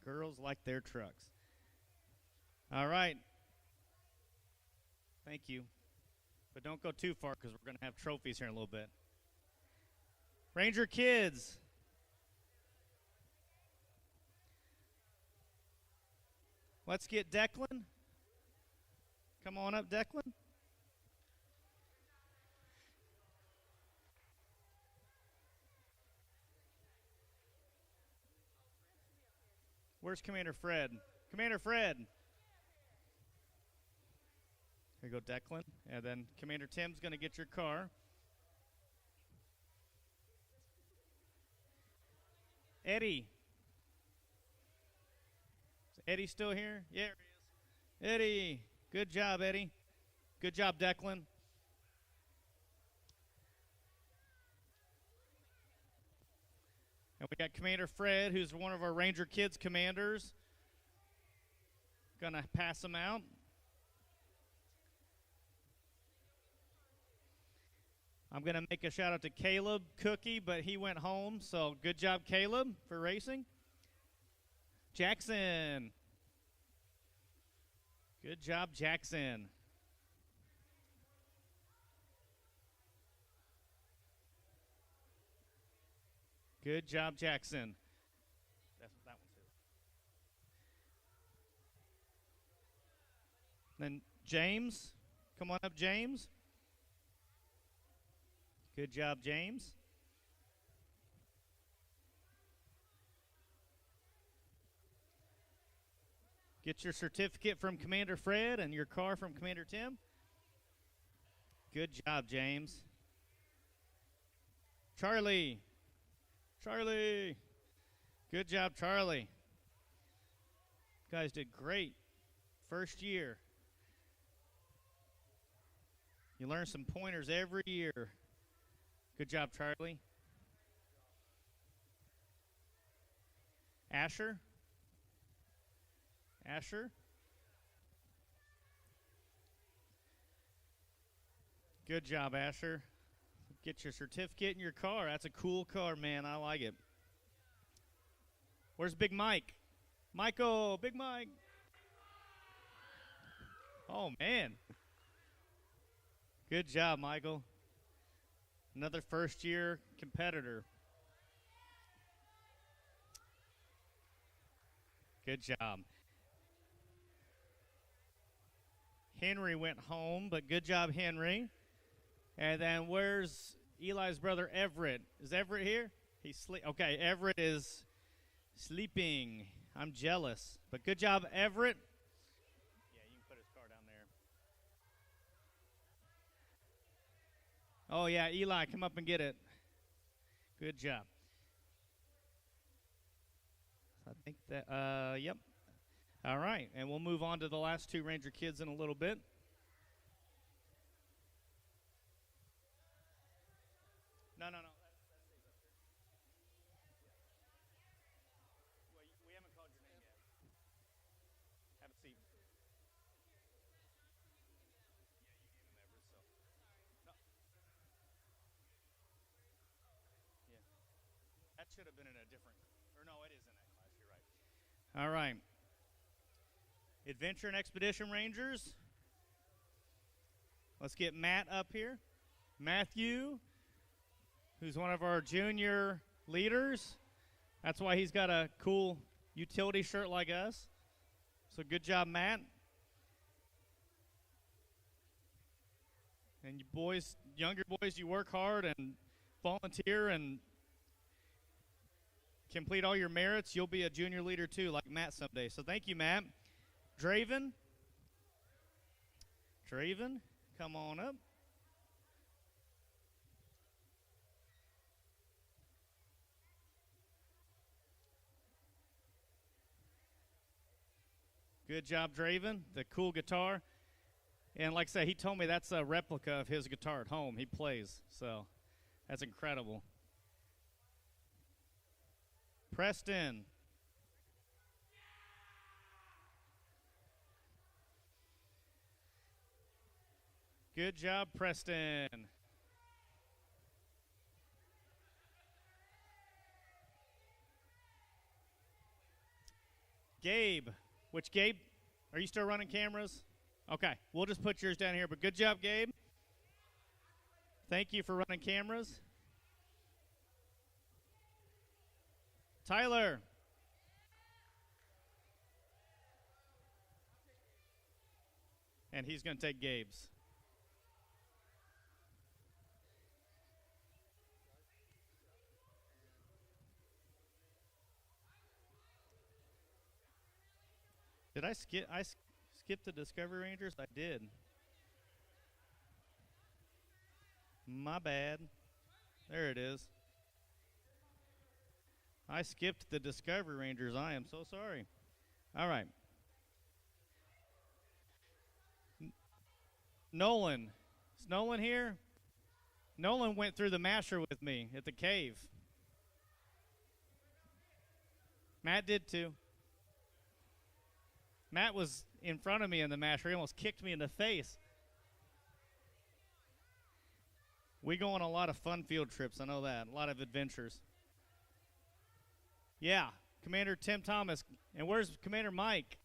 Girls like their trucks. All right. Thank you. But don't go too far because we're going to have trophies here in a little bit. Ranger kids. Let's get Declan. Come on up, Declan. Where's Commander Fred? Commander Fred. Here you go, Declan. And then Commander Tim's going to get your car. Eddie. Is Eddie still here? Yeah, he is. Eddie. Good job, Eddie. Good job, Declan. And we got Commander Fred, who's one of our Ranger Kids commanders. Gonna pass them out. I'm gonna make a shout out to Caleb Cookie, but he went home, so good job, Caleb, for racing. Jackson. Good job, Jackson. Good job, Jackson. That one's his. Then James. Come on up, James. Good job, James. Get your certificate from Commander Fred and your car from Commander Tim. Good job, James. Charlie. Charlie. Good job, Charlie. You guys did great. First year. You learn some pointers every year. Good job, Charlie. Asher. Asher. Good job, Asher. Get your certificate in your car. That's a cool car, man. I like it. Where's Big Mike? Michael, Big Mike. Oh, man. Good job, Michael. Another first-year competitor. Good job. Henry went home, but good job, Henry. And then where's Eli's brother, Everett? Is Everett here? He's okay, Everett is sleeping. I'm jealous. But good job, Everett. Yeah, you can put his car down there. Oh, yeah, Eli, come up and get it. Good job. I think that, yep. All right, and we'll move on to the last two Ranger kids in a little bit. No. That's well, we haven't called your name yet. Have a seat. Yeah, you gave him Everett, so. No. Yeah. That should have been in a different, or no, it is in that class. You're right. All right. Adventure and Expedition Rangers. Let's get Matt up here. Matthew, who's one of our junior leaders. That's why he's got a cool utility shirt like us. So good job, Matt. And you boys, younger boys, you work hard and volunteer and complete all your merits. You'll be a junior leader too, like Matt someday. So thank you, Matt. Draven, come on up. Good job, Draven. The cool guitar. And like I said, he told me that's a replica of his guitar at home. He plays, so that's incredible. Preston. Good job, Preston. Gabe. Which Gabe? Are you still running cameras? Okay, we'll just put yours down here. But good job, Gabe. Thank you for running cameras. Tyler. And he's going to take Gabe's. Did I skip? I skipped the Discovery Rangers? I did. My bad. There it is. I skipped the Discovery Rangers. I am so sorry. All right. Nolan. Is Nolan here? Nolan went through the masher with me at the cave. Matt did too. Matt was in front of me in the masher. He almost kicked me in the face. We go on a lot of fun field trips. I know that. A lot of adventures. Yeah, Commander Tim Thomas. And where's Commander Mike?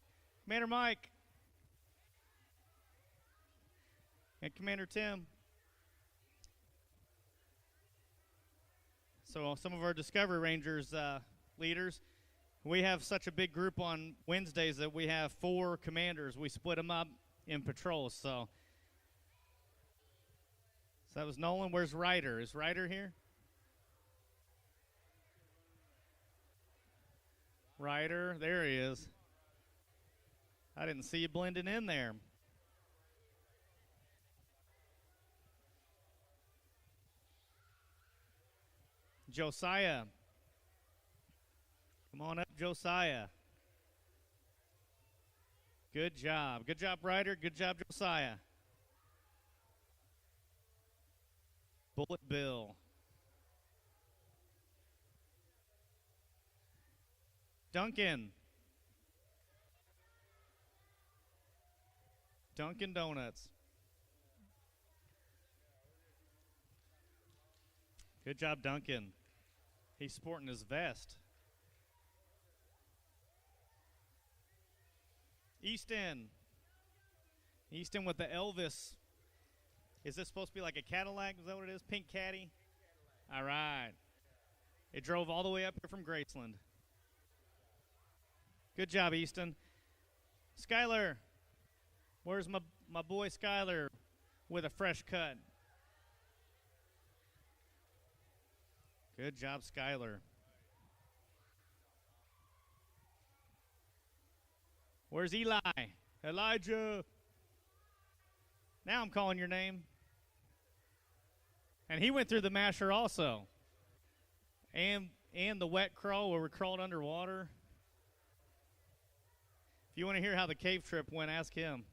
Commander Mike. And Commander Tim. So some of our Discovery Rangers leaders, we have such a big group on Wednesdays that we have 4 commanders. We split them up in patrols. So that was Nolan. Where's Ryder? Is Ryder here? Ryder, there he is. I didn't see you blending in there. Josiah. Come on up, Josiah. Good job. Good job, Ryder. Good job, Josiah. Bullet Bill. Duncan. Dunkin' Donuts. Good job, Duncan. He's sporting his vest. Easton. Easton with the Elvis. Is this supposed to be like a Cadillac? Is that what it is? Pink Caddy? All right. It drove all the way up here from Graceland. Good job, Easton. Skyler. Where's my boy Skyler with a fresh cut? Good job, Skyler. Where's Eli? Elijah. Now I'm calling your name. And he went through the masher also. And the wet crawl where we crawled underwater. If you want to hear how the cave trip went, ask him.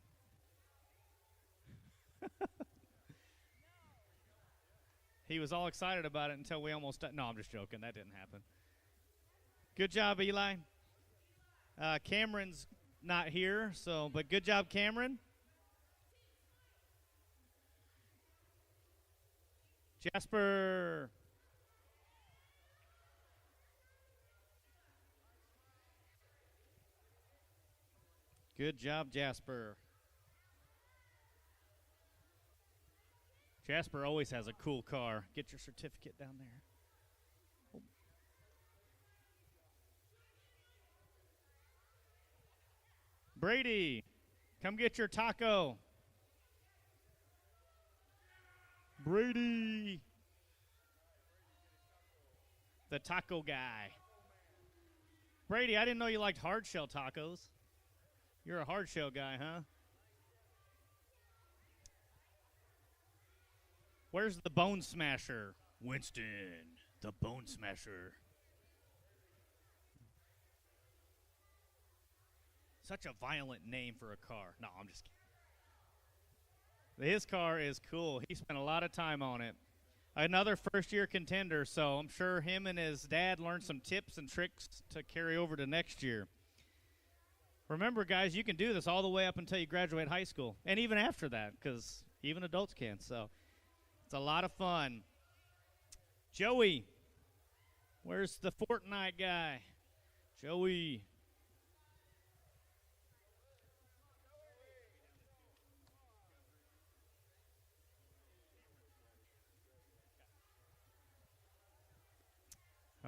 He was all excited about it until we almost... No, I'm just joking. That didn't happen. Good job, Eli. Cameron's not here, but good job, Cameron. Jasper. Good job, Jasper. Jasper always has a cool car. Get your certificate down there. Oh. Brady, come get your taco. Brady. The taco guy. Brady, I didn't know you liked hard shell tacos. You're a hard shell guy, huh? Where's the Bone Smasher? Winston, the Bone Smasher. Such a violent name for a car. No, I'm just kidding. His car is cool. He spent a lot of time on it. Another first-year contender, so I'm sure him and his dad learned some tips and tricks to carry over to next year. Remember, guys, you can do this all the way up until you graduate high school, and even after that, because even adults can, so... It's a lot of fun. Joey. Where's the Fortnite guy? Joey.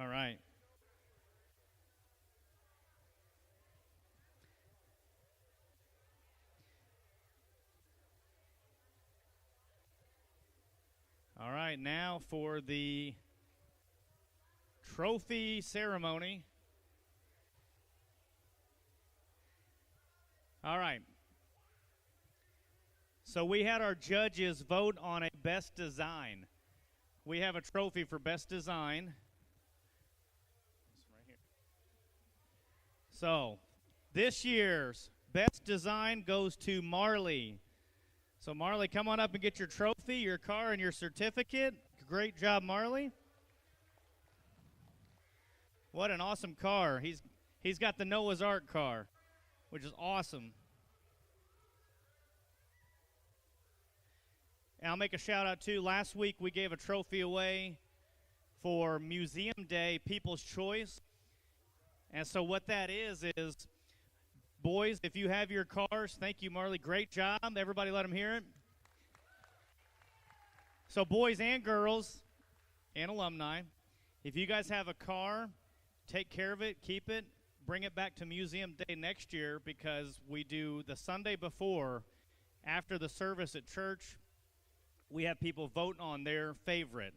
All right. All right, now for the trophy ceremony. All right. So we had our judges vote on a best design. We have a trophy for best design. It's right here. So this year's best design goes to Marley. So, Marley, come on up and get your trophy, your car, and your certificate. Great job, Marley. What an awesome car. He's got the Noah's Ark car, which is awesome. And I'll make a shout-out, too. Last week, we gave a trophy away for Museum Day, People's Choice. And so what that is boys, if you have your cars, thank you, Marley. Great job. Everybody let them hear it. So boys and girls and alumni, If you guys have a car, take care of it, keep it, bring it back to Museum Day next year, because we do the Sunday before, after the service at church, we have people vote on their favorite.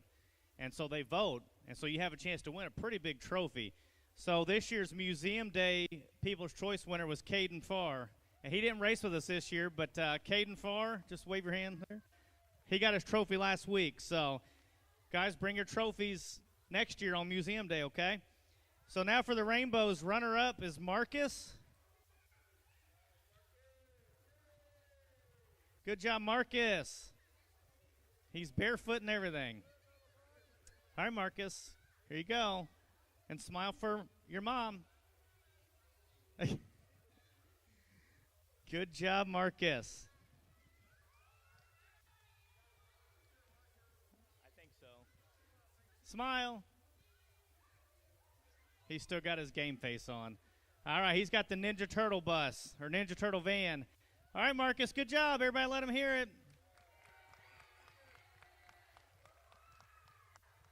And so they vote, and so you have a chance to win a pretty big trophy. So this year's Museum Day People's Choice winner was Caden Farr. And he didn't race with us this year, but Caden Farr, just wave your hand there. He got his trophy last week. So, guys, bring your trophies next year on Museum Day, okay? So now for the Rainbows, runner-up is Marcus. Good job, Marcus. He's barefoot and everything. All right, Marcus, here you go. And smile for your mom. Good job, Marcus. I think so. Smile. He's still got his game face on. All right, he's got the Ninja Turtle bus, or Ninja Turtle van. All right, Marcus, good job. Everybody let him hear it.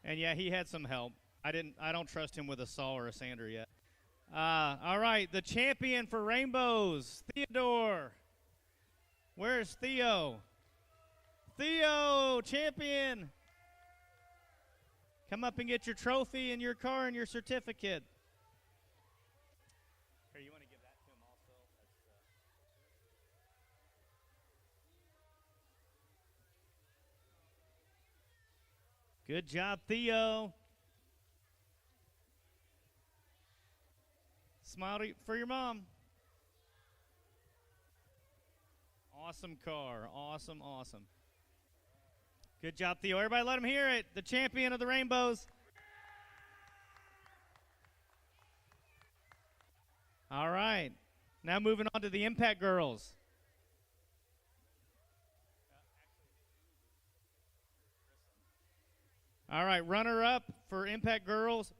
And, yeah, he had some help. I don't trust him with a saw or a sander yet. All right, the champion for Rainbows, Theodore. Where's Theo? Theo, champion. Come up and get your trophy and your car and your certificate. Here, you want to give that to him also? Good job, Theo. Smile for your mom. Awesome car. Awesome, awesome. Good job, Theo. Everybody let him hear it. The champion of the Rainbows. All right. Now moving on to the Impact Girls. All right, runner-up for Impact Girls.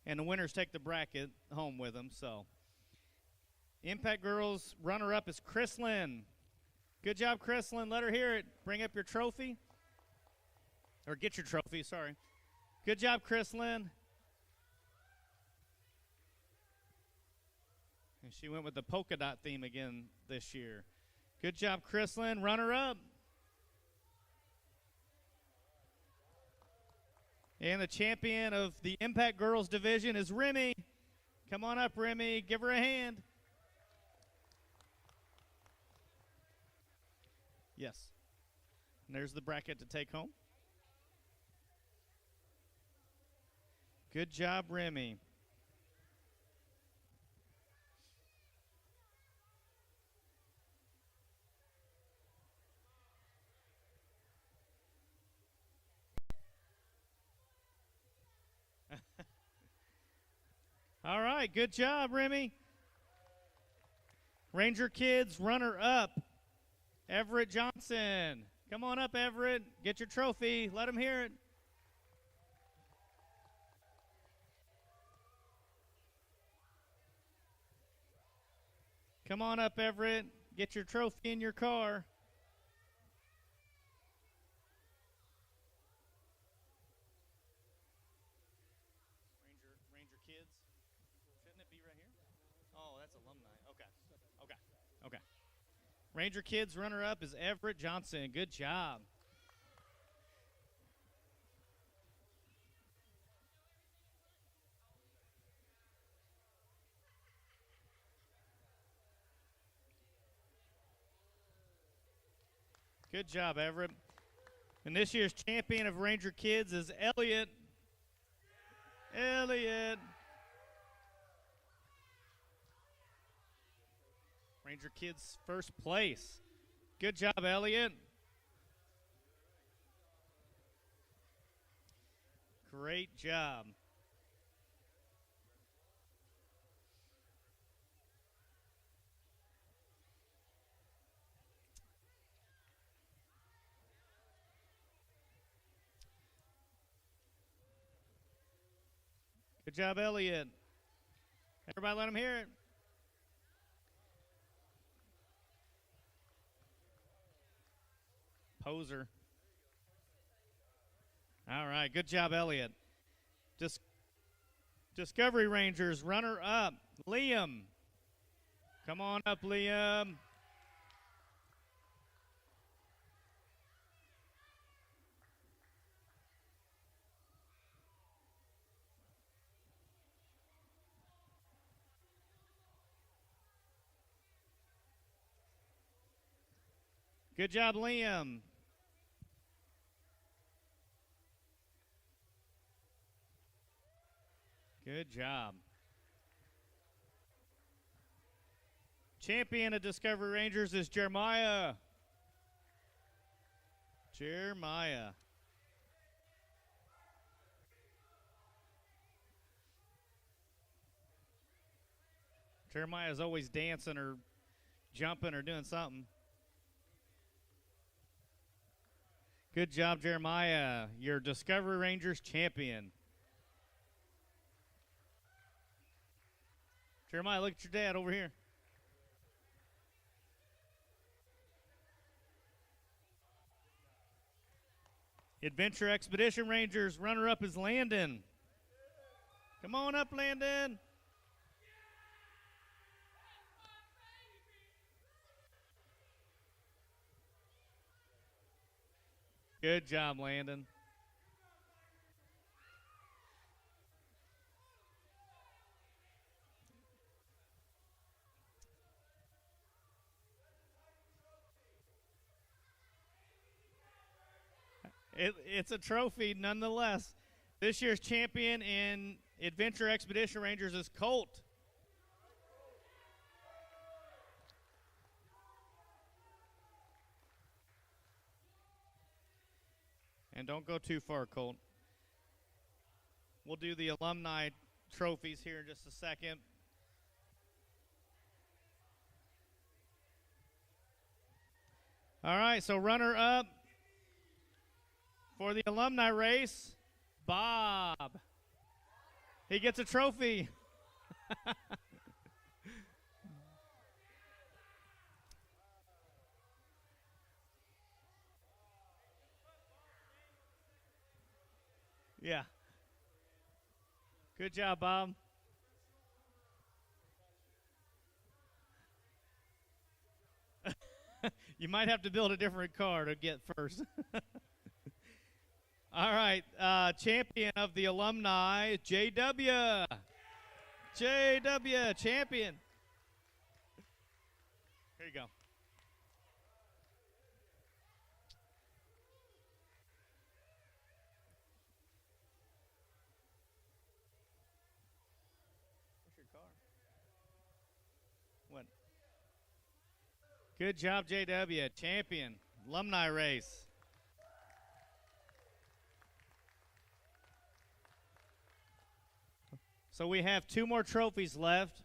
And the winners take the bracket home with them. So, Impact Girls runner-up is Chrislyn. Good job, Chrislyn. Let her hear it. Bring up your trophy. Or get your trophy, sorry. Good job, Chrislyn. And she went with the polka dot theme again this year. Good job, Chrislyn. Runner-up. And the champion of the Impact Girls division is Remy. Come on up, Remy. Give her a hand. Yes. And there's the bracket to take home. Good job, Remy. All right, good job, Remy. Ranger Kids runner-up, Everett Johnson. Come on up, Everett. Get your trophy. Let them hear it. Come on up, Everett. Get your trophy in your car. Ranger Kids. Shouldn't it be right here? Oh, that's alumni. Okay. Ranger Kids runner-up is Everett Johnson. Good job. Good job, Everett. And this year's champion of Ranger Kids is Elliot. Elliot. Ranger Kids first place. Good job, Elliot. Great job. Good job, Elliot. Everybody let him hear it. Poser. All right, good job, Elliot. Discovery Rangers runner-up, Liam. Come on up, Liam. Good job, Liam. Good job. Champion of Discovery Rangers is Jeremiah. Jeremiah. Jeremiah is always dancing or jumping or doing something. Good job, Jeremiah. Your Discovery Rangers champion. Jeremiah, look at your dad over here. Adventure Expedition Rangers runner-up is Landon. Come on up, Landon. Good job, Landon. It's a trophy nonetheless. This year's champion in Adventure Expedition Rangers is Colt. And don't go too far, Colt. We'll do the alumni trophies here in just a second. All right, so runner-up for the alumni race, Bob. He gets a trophy. Yeah. Good job, Bob. You might have to build a different car to get first. All right, champion of the alumni, JW. JW, champion. Here you go. Where's your car? What? Good job, JW, champion, alumni race. So we have 2 more trophies left.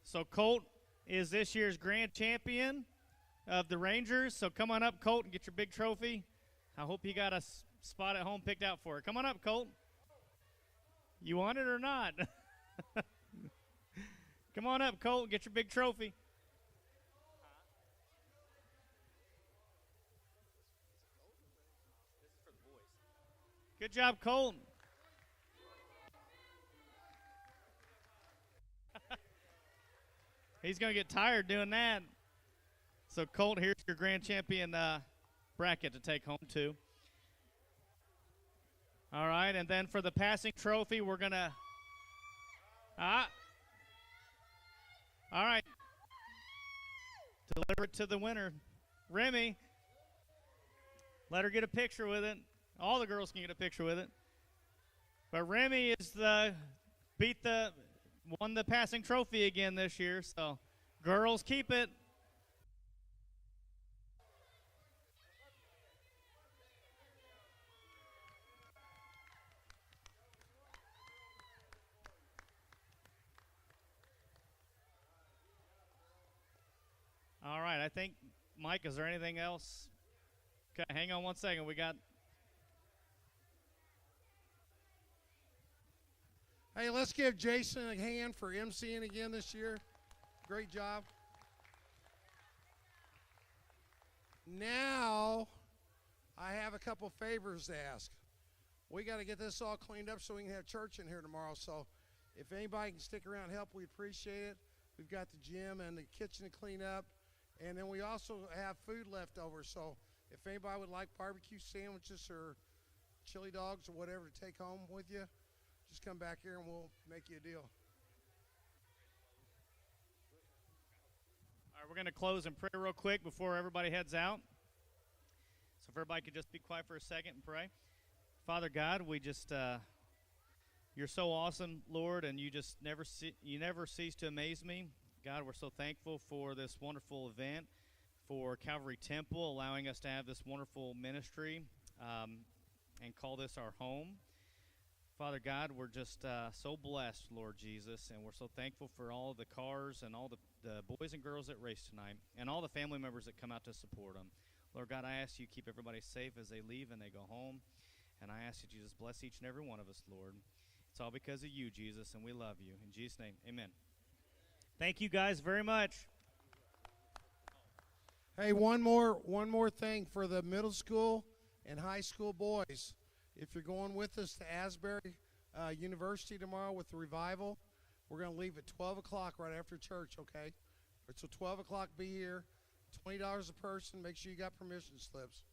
So Colt is this year's grand champion of the Rangers. So come on up, Colt, and get your big trophy. I hope you got a spot at home picked out for it. Come on up, Colt. You want it or not? Come on up, Colt, and get your big trophy. Good job, Colt. He's going to get tired doing that. So, Colt, here's your grand champion bracket to take home, too. All right, and then for the passing trophy, we're going to all right. Deliver it to the winner. Remy, let her get a picture with it. All the girls can get a picture with it. But Remy is won the passing trophy again this year, so girls keep it. All right, I think, Mike, is there anything else? Okay, hang on one second. We got... Hey, let's give Jason a hand for emceeing again this year. Great job. Now, I have a a couple favors to ask. We got to get this all cleaned up so we can have church in here tomorrow. So if anybody can stick around and help, we appreciate it. We've got the gym and the kitchen to clean up. And then we also have food left over. So if anybody would like barbecue sandwiches or chili dogs or whatever to take home with you, just come back here and we'll make you a deal. All right, we're going to close in prayer real quick before everybody heads out. So if everybody could just be quiet for a second and pray. Father God, we just, you're so awesome, Lord, and you just never cease to amaze me. God, we're so thankful for this wonderful event, for Calvary Temple, allowing us to have this wonderful ministry and call this our home. Father God, we're just so blessed, Lord Jesus, and we're so thankful for all the cars and all the boys and girls that race tonight and all the family members that come out to support them. Lord God, I ask you keep everybody safe as they leave and they go home, and I ask you, Jesus, bless each and every one of us, Lord. It's all because of you, Jesus, and we love you. In Jesus' name, amen. Thank you guys very much. Hey, one more thing for the middle school and high school boys. If you're going with us to Asbury University tomorrow with the revival, we're going to leave at 12 o'clock right after church, okay? So 12 o'clock, be here. $20 a person. Make sure you got permission slips.